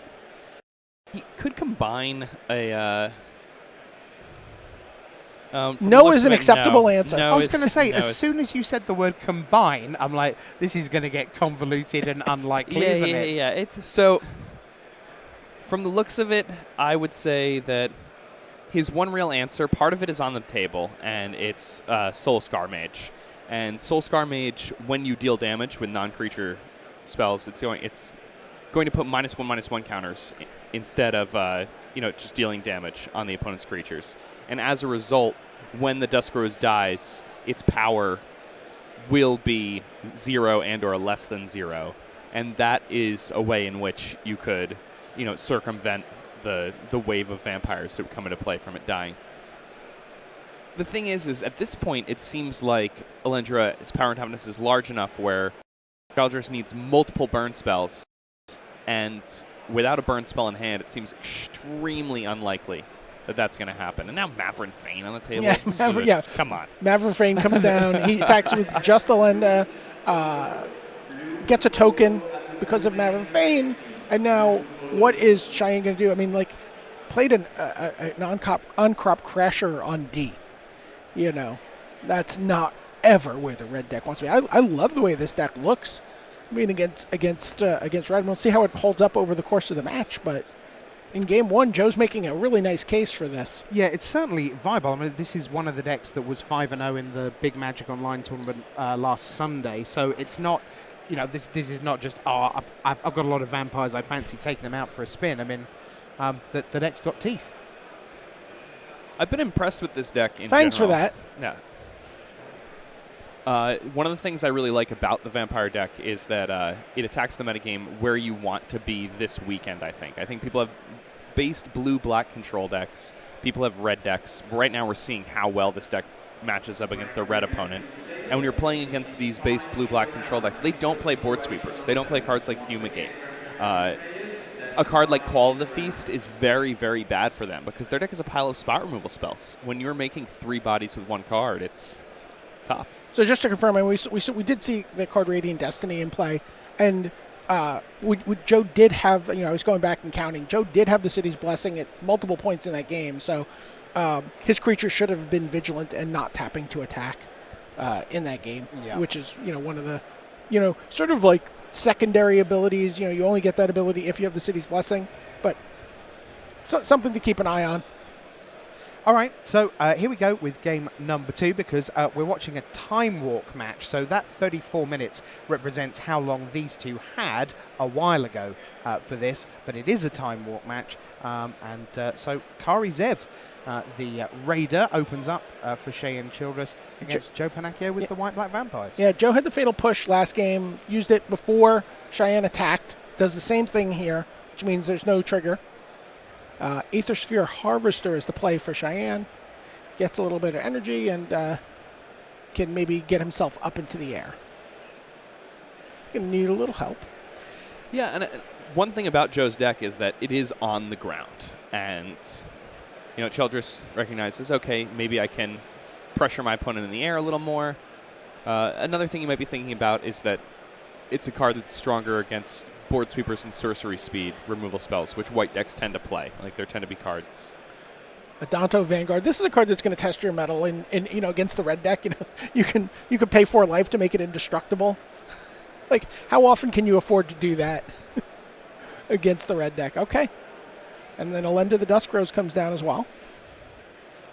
He could combine a... no is an acceptable answer. I was going to say, as soon as you said the word combine, I'm like, this is going to get convoluted and unlikely, isn't it? Yeah. So, from the looks of it, I would say that his one real answer, part of it is on the table, and it's Soul Scar Mage. And Soul Scar Mage, when you deal damage with non-creature spells, it's going to put -1/-1 counters instead of just dealing damage on the opponent's creatures. And as a result, when the Dusk Rose dies, its power will be 0 and or less than 0. And that is a way in which you could, circumvent the wave of vampires that would come into play from it dying. The thing is at this point, it seems like Alendra's power and toughness is large enough where Childress needs multiple burn spells, and without a burn spell in hand, it seems extremely unlikely that that's going to happen. And now Maverick Fane on the table. Yeah, Come on. Maverick Fane comes down. He attacks with just Alenda, gets a token because of Maverick Fane. And now, what is Cheyenne going to do? I mean, played an uncrop Crasher on D. That's not ever where the red deck wants to be. I love the way this deck looks. I mean, against red. We'll see how it holds up over the course of the match, but in game 1, Joe's making a really nice case for this. Yeah, it's certainly viable. I mean, this is one of the decks that was 5-0 in the Big Magic Online tournament last Sunday, so it's not, this is not just, I've got a lot of vampires, I fancy taking them out for a spin. I mean, the deck's got teeth. I've been impressed with this deck in Thanks general. for that. Yeah. One of the things I really like about the Vampire deck is that it attacks the metagame where you want to be this weekend, I think. I think people have based blue-black control decks. People have red decks. Right now we're seeing how well this deck matches up against a red opponent. And when you're playing against these based blue-black control decks, they don't play board sweepers. They don't play cards like Fumigate. A card like Call of the Feast is very, very bad for them because their deck is a pile of spot removal spells. When you're making 3 bodies with 1 card, it's tough. So just to confirm, we did see the card Radiant Destiny in play, and Joe did have, I was going back and counting, Joe did have the City's Blessing at multiple points in that game, so his creature should have been vigilant and not tapping to attack in that game, which is, one of the, sort of like secondary abilities. You only get that ability if you have the City's Blessing, but something to keep an eye on. All right, so here we go with game number 2 because we're watching a time walk match. So that 34 minutes represents how long these two had a while ago for this, but it is a time walk match. So Kari Zev, the Raider, opens up for Cheyenne Childress against Joe Pennachio with the white-black vampires. Yeah, Joe had the Fatal Push last game, used it before Cheyenne attacked, does the same thing here, which means there's no trigger. Aethersphere Harvester is the play for Cheyenne. Gets a little bit of energy and can maybe get himself up into the air. Going to need a little help. Yeah, and one thing about Joe's deck is that it is on the ground. And, Childress recognizes, okay, maybe I can pressure my opponent in the air a little more. Another thing you might be thinking about is that it's a card that's stronger against board sweepers and sorcery speed removal spells, which white decks tend to play. There tend to be cards. Adanto Vanguard. This is a card that's going to test your mettle in against the red deck. You can pay 4 life to make it indestructible. How often can you afford to do that against the red deck? Okay. And then Alenda the Dusk Rose comes down as well.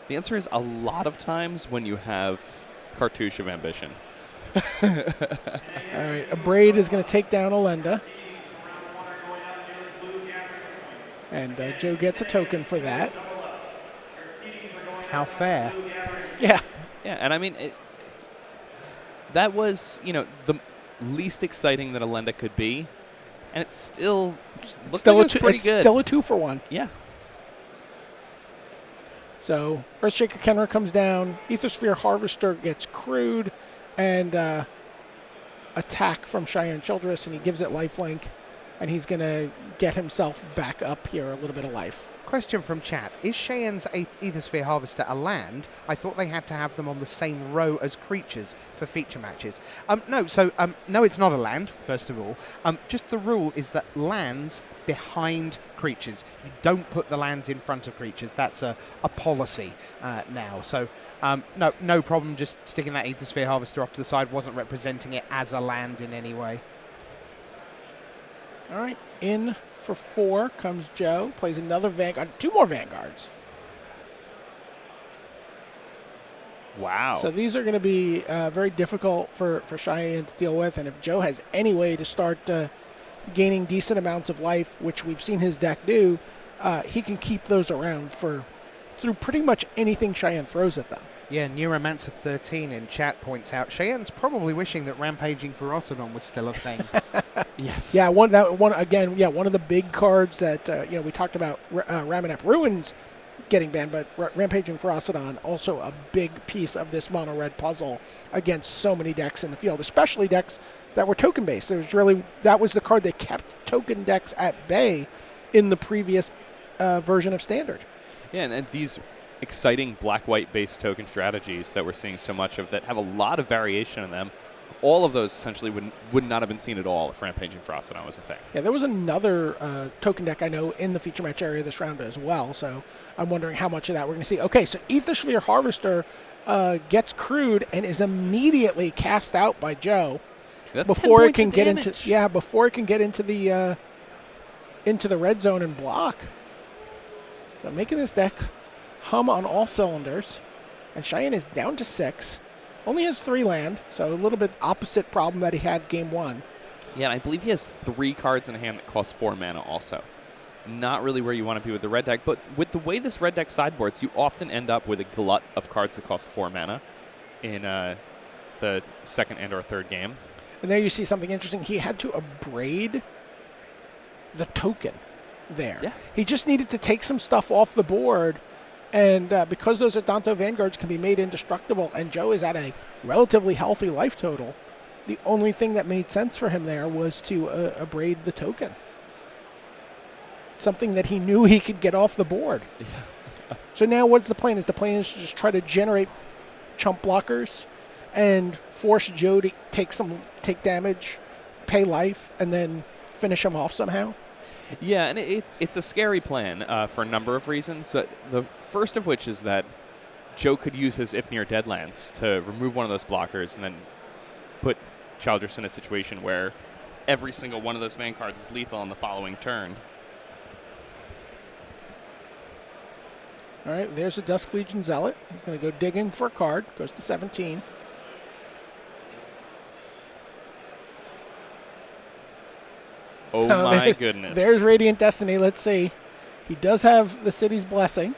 The answer is a lot of times when you have Cartouche of Ambition. All right, a Braid is going to take down Alenda. And Joe gets a token for that. How fair. Yeah. Yeah, and I mean, that was, the least exciting that Alenda could be. And it's still looked like it was pretty good. It's still a 2-for-1. Yeah. So Earthshaker Kenra comes down. Aethersphere Harvester gets crewed. And attack from Cheyenne Childress, and he gives it lifelink. And he's going to get himself back up here a little bit of life. Question from chat. Is Cheyenne's Aethersphere Harvester a land? I thought they had to have them on the same row as creatures for feature matches. No, it's not a land, first of all. Just the rule is that lands behind creatures. You don't put the lands in front of creatures. That's a policy now. So, no problem just sticking that Aethersphere Harvester off to the side. Wasn't representing it as a land in any way. All right, in for 4 comes Joe. Plays another Vanguard, 2 more Vanguards. Wow. So these are going to be very difficult for Cheyenne to deal with. And if Joe has any way to start gaining decent amounts of life, which we've seen his deck do, he can keep those around through pretty much anything Cheyenne throws at them. Yeah, Neuromancer 13 in chat points out Cheyenne's probably wishing that Rampaging Ferocidon was still a thing. Yes. Yeah, one of the big cards that we talked about Ramonap Ruins getting banned, but Rampaging Ferocidon also a big piece of this mono red puzzle against so many decks in the field, especially decks that were token based. That was the card that kept token decks at bay in the previous version of Standard. Yeah, and these exciting black-white based token strategies that we're seeing so much of that have a lot of variation in them, all of those essentially would not have been seen at all if Rampaging Ferocidon was a thing. Yeah, there was another token deck I know in the feature match area this round as well, so I'm wondering how much of that we're going to see. Okay, so Aethersphere Harvester gets crewed and is immediately cast out by Joe That's before 10 it can points get of into damage. before it can get into the red zone and block. So making this deck hum on all cylinders, and Cheyenne is down to 6. Only has 3 land, so a little bit opposite problem that he had game 1. Yeah, and I believe he has 3 cards in hand that cost 4 mana also. Not really where you want to be with the red deck, but with the way this red deck sideboards, you often end up with a glut of cards that cost 4 mana in the second and or third game. And there you see something interesting. He had to abrade the token there. Yeah. He just needed to take some stuff off the board, and because those Adanto Vanguards can be made indestructible, and Joe is at a relatively healthy life total, the only thing that made sense for him there was to abrade the token. Something that he knew he could get off the board. Yeah. So now what's the plan? Is the plan is to just try to generate chump blockers and force Joe to take damage, pay life, and then finish him off somehow? Yeah, and it's a scary plan for a number of reasons. But the first of which is that Joe could use his If Near Deadlands to remove one of those blockers and then put Childress in a situation where every single one of those Vanguards is lethal on the following turn. All right, there's a Dusk Legion Zealot. He's going to go digging for a card. Goes to 17. Oh my goodness. There's Radiant Destiny. Let's see. He does have the city's blessing.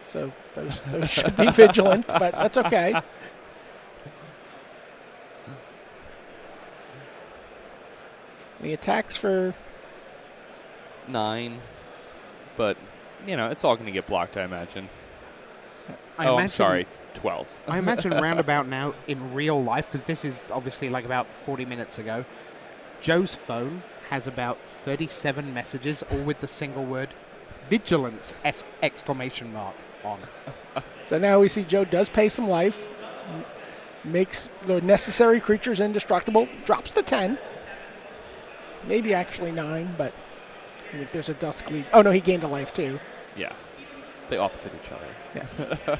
So those should be vigilant, but that's okay. And he attacks for 9, but, it's all going to get blocked, I imagine. I'm sorry, 12. I imagine roundabout now in real life, because this is obviously like about 40 minutes ago, Joe's phone has about 37 messages, all with the single word vigilance exclamation mark on. So now we see Joe does pay some life, makes the necessary creatures indestructible, drops to 10. Maybe actually 9, but I think there's a Dusk Legion. Oh, no, he gained a life too. Yeah. They offset each other. Yeah.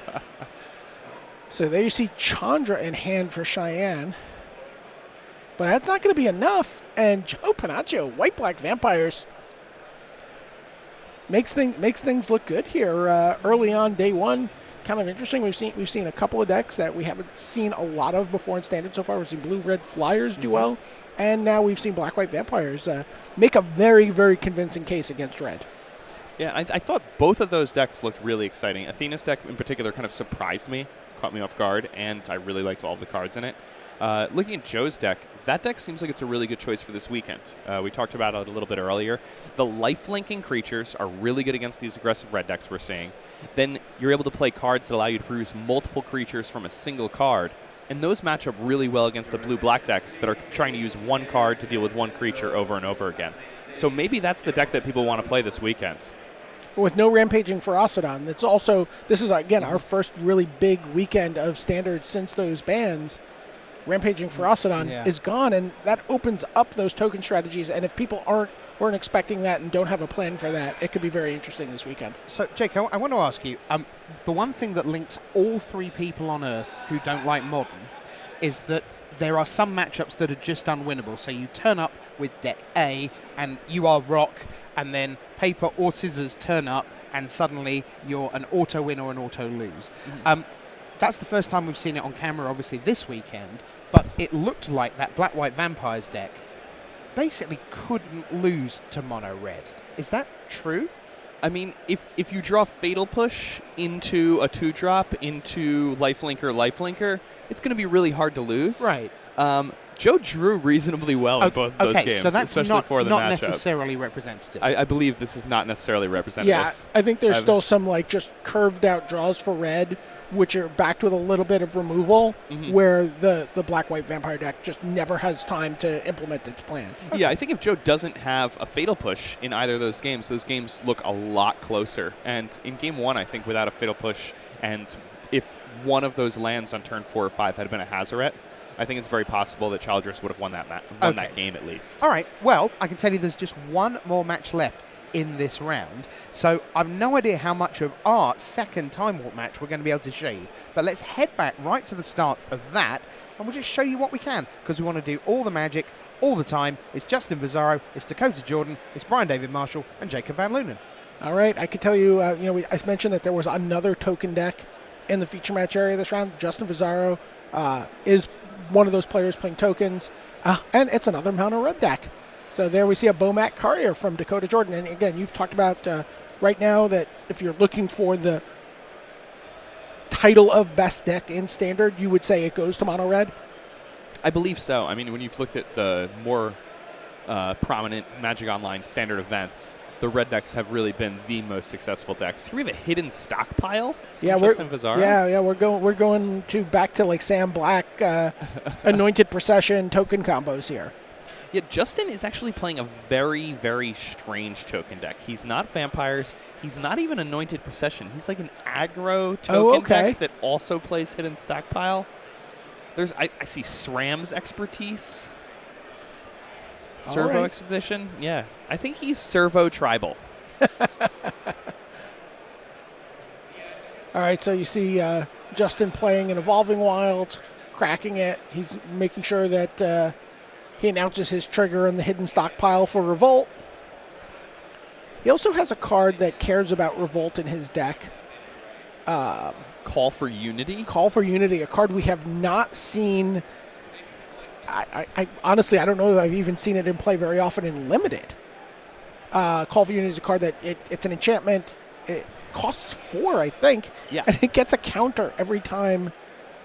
So there you see Chandra in hand for Cheyenne. But that's not going to be enough. And Joe Pennachio, white-black vampires, makes things look good here early on day 1. Kind of interesting. We've seen a couple of decks that we haven't seen a lot of before in Standard so far. We've seen blue-red Fliers do well, and now we've seen black-white vampires make a very, very convincing case against red. Yeah, I thought both of those decks looked really exciting. Athena's deck in particular kind of surprised me, caught me off guard, and I really liked all of the cards in it. Looking at Joe's deck, that deck seems like it's a really good choice for this weekend. We talked about it a little bit earlier. The life-linking creatures are really good against these aggressive red decks we're seeing. Then you're able to play cards that allow you to produce multiple creatures from a single card, and those match up really well against the blue-black decks that are trying to use one card to deal with one creature over and over again. So maybe that's the deck that people want to play this weekend. With no Rampaging Ferocidon, this is, again, our first really big weekend of Standard since those bans. Rampaging Ferocidon is gone, and that opens up those token strategies. And if people weren't expecting that and don't have a plan for that, it could be very interesting this weekend. So, Jake, I want to ask you, the one thing that links all 3 people on Earth who don't like Modern is that there are some matchups that are just unwinnable. So you turn up with deck A, and you are rock, and then paper or scissors turn up, and suddenly you're an auto win or an auto lose. That's the first time we've seen it on camera, obviously, this weekend, but it looked like that Black-White Vampires deck basically couldn't lose to mono red. Is that true? I mean, if you draw Fatal Push into a 2-drop into Lifelinker, it's going to be really hard to lose. Right. Joe drew reasonably well in both those games, so that's especially not, for the not matchup. Necessarily representative. I believe this is not necessarily representative. Yeah, I think there's still some like just curved out draws for red, which are backed with a little bit of removal, where the black-white vampire deck just never has time to implement its plan. Yeah, I think if Joe doesn't have a Fatal Push in either of those games look a lot closer. And in Game 1, I think without a Fatal Push, and if one of those lands on turn 4 or 5 had been a Hazaret, I think it's very possible that Childress would have won that game at least. All right, well, I can tell you there's just one more match left in this round, so I've no idea how much of our second Time Warp match we're going to be able to show you, but let's head back right to the start of that, and we'll just show you what we can, because we want to do all the magic, all the time. It's Justin Vizaro, it's Dakota Jordan, it's Brian David Marshall, and Jacob Van Lunen. All right, I could tell you, I mentioned that there was another token deck in the feature match area this round. Justin Vizaro is one of those players playing tokens, and it's another mono red deck. So there we see a Bomat Courier from Dakota Jordan. And again, you've talked about right now that if you're looking for the title of best deck in Standard, you would say it goes to mono red? I believe so. I mean, when you've looked at the more prominent Magic Online Standard events, the red decks have really been the most successful decks. Here we have a hidden stockpile from Justin Vizaro. Yeah, we're going back to like Sam Black, Anointed Procession token combos here. Yeah, Justin is actually playing a very, very strange token deck. He's not vampires. He's not even Anointed Procession. He's like an aggro token deck that also plays hidden stockpile. I see SRAM's Expertise. Servo Exhibition? Yeah. I think he's Servo Tribal. All right, so you see Justin playing an Evolving Wilds, cracking it. He's making sure that he announces his trigger in the hidden stockpile for Revolt. He also has a card that cares about Revolt in his deck. Call for Unity? Call for Unity, a card we have not seen. I honestly, I don't know that I've even seen it in play very often in Limited. Call for Unity is a card that it's an enchantment. It costs 4, I think. Yeah. And it gets a counter every time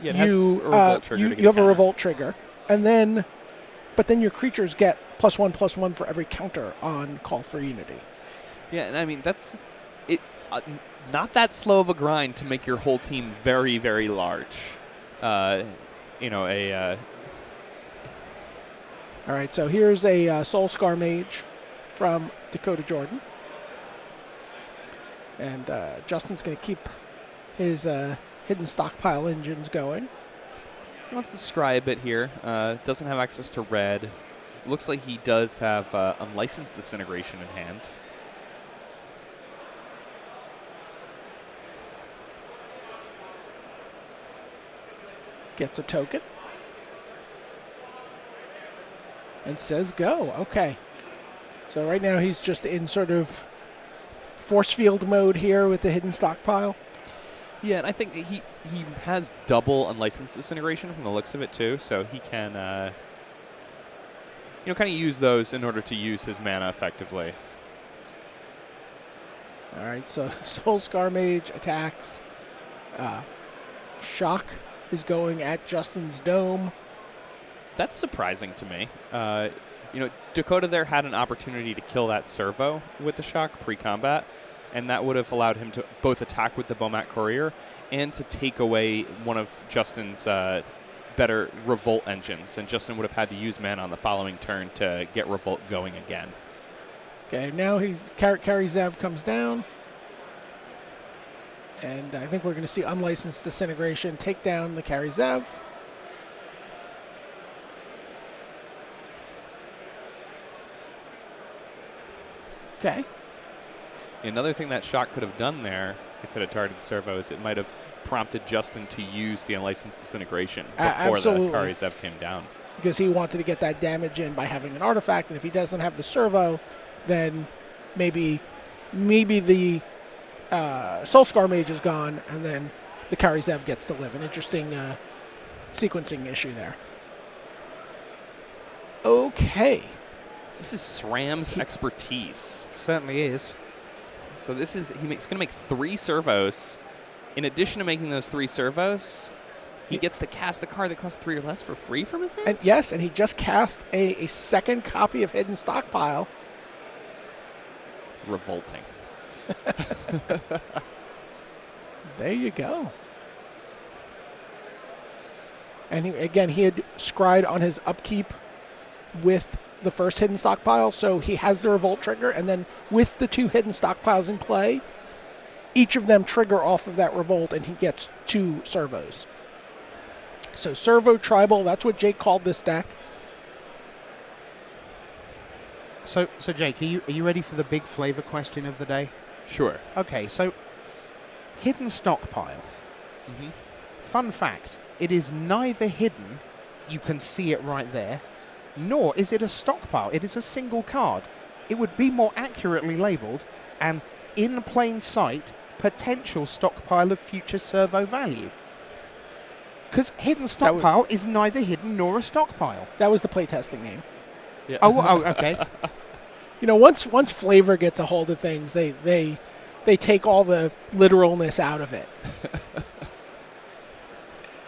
you have a Revolt trigger. But then your creatures get +1/+1 for every counter on Call for Unity. Yeah, and I mean, that's it. Not that slow of a grind to make your whole team very, very large. All right, so here's a Soulscar Mage from Dakota Jordan. And Justin's going to keep his hidden stockpile engines going. He wants to scry a bit here. Doesn't have access to red. Looks like he does have Unlicensed Disintegration in hand. Gets a token. And says go. Okay. So right now he's just in sort of force field mode here with the hidden stockpile. Yeah, and I think he has double Unlicensed Disintegration from the looks of it too, so he can kind of use those in order to use his mana effectively. All right, so Soulscar Mage attacks. Shock is going at Justin's dome. That's surprising to me. Dakota there had an opportunity to kill that Servo with the Shock pre-combat, and that would have allowed him to both attack with the Bomat Courier and to take away one of Justin's better Revolt engines, and Justin would have had to use mana on the following turn to get Revolt going again. Okay, now Carry Zev comes down, and I think we're going to see Unlicensed Disintegration take down the Carry Zev. Okay. Another thing that Shock could have done there, if it had targeted Servo, is it might have prompted Justin to use the Unlicensed Disintegration before the Kari Zev came down. Because he wanted to get that damage in by having an artifact, and if he doesn't have the Servo, then maybe the Soulscar Mage is gone, and then the Kari Zev gets to live. An interesting sequencing issue there. Okay. This is SRAM's Expertise. Certainly is. So he's going to make 3 servos. In addition to making those 3 servos, he gets to cast a card that costs 3 or less for free from his hand? And he just cast a second copy of Hidden Stockpile. Revolting. There you go. And he had scryed on his upkeep with the first Hidden Stockpile, so he has the Revolt trigger, and then with the 2 Hidden Stockpiles in play, each of them trigger off of that Revolt, and he gets 2 servos. So Servo Tribal, that's what Jake called this deck. So Jake, are you ready for the big flavor question of the day? Sure. Okay, so Hidden Stockpile. Mm-hmm. Fun fact, it is neither hidden, you can see it right there, nor is it a stockpile. It is a single card. It would be more accurately labeled an in plain sight potential stockpile of future servo value. Because Hidden Stockpile is neither hidden nor a stockpile. That was the playtesting name. Yeah. Oh, okay. Once Flavor gets a hold of things, they take all the literalness out of it.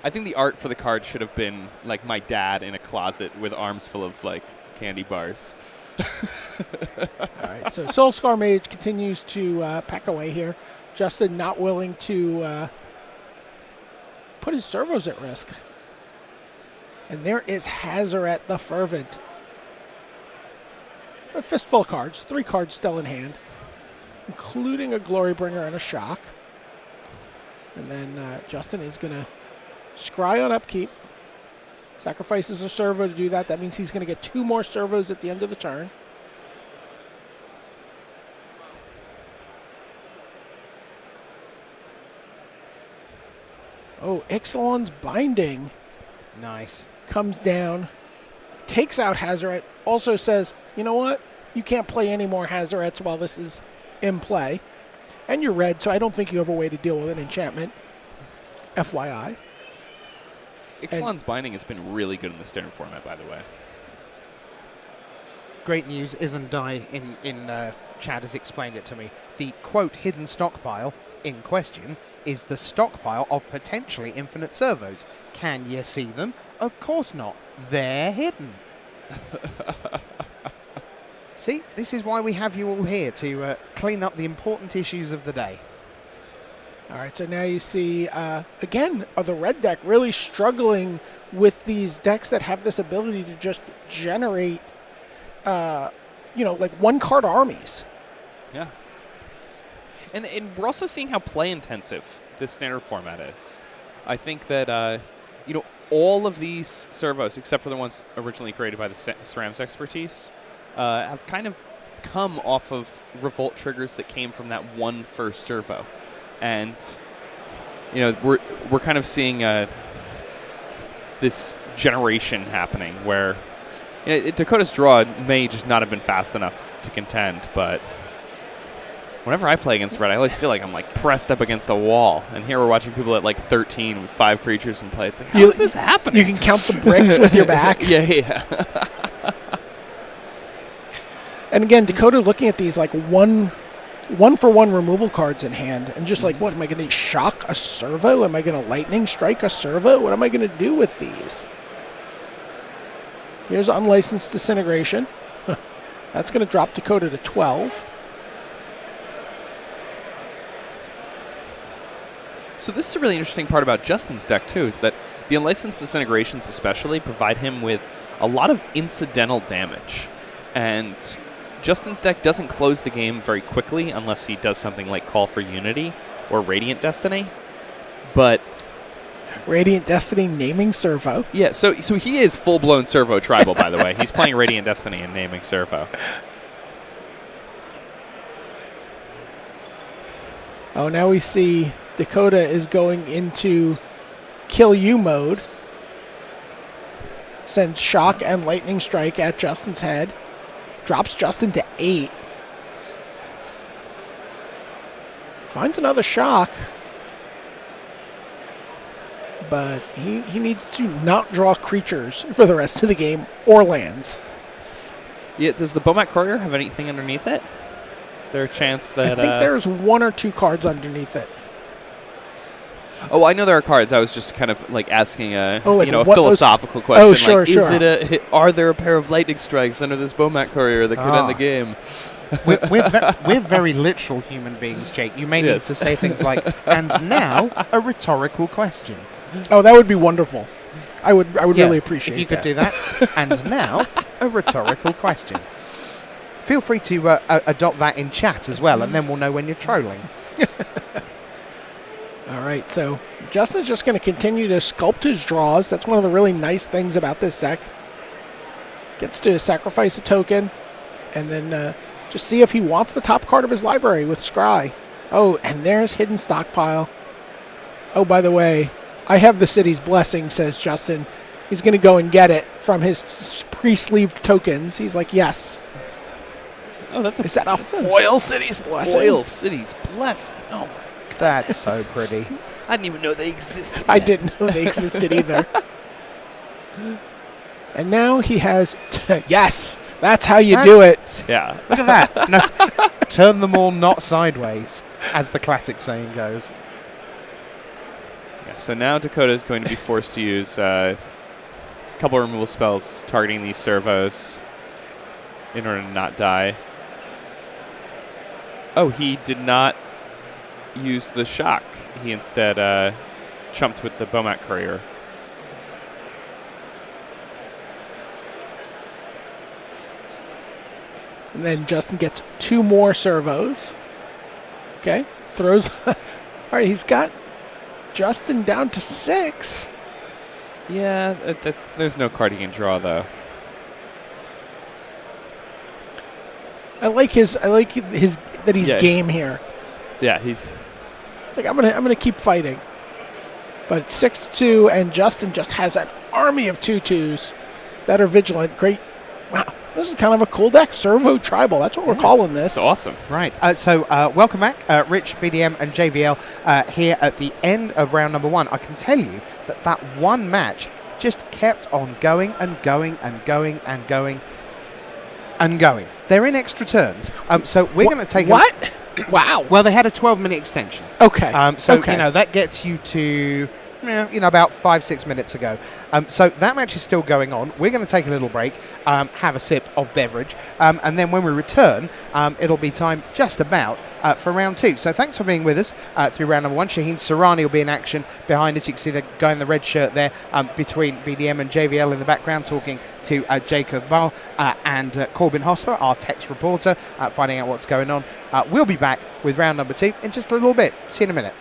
I think the art for the card should have been like my dad in a closet with arms full of like candy bars. All right, so Soulscar Mage continues to peck away here. Justin not willing to put his servos at risk. And there is Hazaret the Fervent. A fistful of cards, 3 cards still in hand, including a Glorybringer and a Shock. And then Justin is going to scry on upkeep. Sacrifices a servo to do that. That means he's going to get 2 more servos at the end of the turn. Oh, Ixalan's Binding. Nice. Comes down, takes out Hazaret, also says, you know what? You can't play any more Hazarets while this is in play. And you're red, so I don't think you have a way to deal with an enchantment. FYI. Ixalan's Binding has been really good in the standard format, by the way. Great news, Isn't Die in chat has explained it to me. The quote hidden stockpile in question is the stockpile of potentially infinite servos. Can you see them? Of course not. They're hidden. See, this is why we have you all here, to clean up the important issues of the day. All right, so now you see, again, the red deck really struggling with these decks that have this ability to just generate, like 1-card armies. Yeah. And we're also seeing how play-intensive this standard format is. I think that, all of these servos, except for the ones originally created by the Ceramics expertise, have kind of come off of Revolt triggers that came from that one first servo. And, we're kind of seeing this generation happening where Dakota's draw may just not have been fast enough to contend, but whenever I play against red, I always feel like I'm like pressed up against a wall. And here we're watching people at like 13 with 5 creatures in play. It's like, how is this happening? You can count the bricks with your back. Yeah. And again, Dakota looking at these like one-for-one removal cards in hand, and just like, what am I going to shock a servo? Am I going to lightning strike a servo? What am I going to do with these? Here's Unlicensed Disintegration. That's going to drop Dakota to 12. So this is a really interesting part about Justin's deck, too, is that the Unlicensed Disintegrations especially provide him with a lot of incidental damage. And Justin's deck doesn't close the game very quickly unless he does something like Call for Unity or Radiant Destiny. But Radiant Destiny naming Servo. Yeah, so he is full-blown Servo Tribal, by the way. He's playing Radiant Destiny and naming Servo. Oh, now we see Dakota is going into Kill You mode. Sends Shock and Lightning Strike at Justin's head. Drops Justin to 8. Finds another Shock. But he needs to not draw creatures for the rest of the game or lands. Yeah, does the Bomat Courier have anything underneath it? Is there a chance I that... think there's 1 or 2 cards underneath it. Oh, I know there are cards. I was just kind of like asking a like a what philosophical question. Oh, sure, like, sure. Are there a pair of lightning strikes under this Bomat courier that could end the game? we're very literal human beings, Jake. You may need to say things like, and now a rhetorical question. Oh, that would be wonderful. I would really appreciate if you that. could do that. And now a rhetorical question. Feel free to adopt that in chat as well, and then we'll know when you're trolling. All right, so Justin's just going to continue to sculpt his draws. That's one of the really nice things about this deck. Gets to sacrifice a token, and then just see if he wants the top card of his library with Scry. Oh, and there's Hidden Stockpile. Oh, by the way, I have the city's blessing, says Justin. He's going to go and get it from his pre-sleeved tokens. He's like, yes. Oh, Is that a foil city's blessing? Foil city's blessing. Oh, my. That's so pretty. I didn't even know they existed. I didn't know they existed either. And now he has... yes, that's how you do it. Yeah. Look at that. No, turn them all not sideways, as the classic saying goes. Yeah, so now Dakota is going to be forced to use a couple removal spells targeting these servos in order to not die. Oh, he did not use the shock. He instead chumped with the Bomat courier. And then Justin gets 2 more servos. Okay, throws... All right, he's got Justin down to 6. Yeah, there's no card he can draw, though. I like that he's game here. Yeah, he's... It's like, I'm gonna keep fighting. But it's 6-2, and Justin just has an army of 2/2s that are vigilant. Great. Wow, this is kind of a cool deck. Servo Tribal. That's what we're calling this. It's awesome. Right. So welcome back, Rich, BDM, and JVL here at the end of round number 1. I can tell you that one match just kept on going and going and going and going and going. They're in extra turns. So we're going to take... What? Wow. Well, they had a 12-minute extension. Okay. That gets you to... about 5-6 minutes ago. So that match is still going on. We're going to take a little break, have a sip of beverage, and then when we return, it'll be time just about for round 2. So thanks for being with us through round number 1. Shaheen Sarani will be in action behind us. You can see the guy in the red shirt there between BDM and JVL in the background talking to Jacob Ball and Corbin Hostler, our text reporter, finding out what's going on. We'll be back with round number 2 in just a little bit. See you in a minute.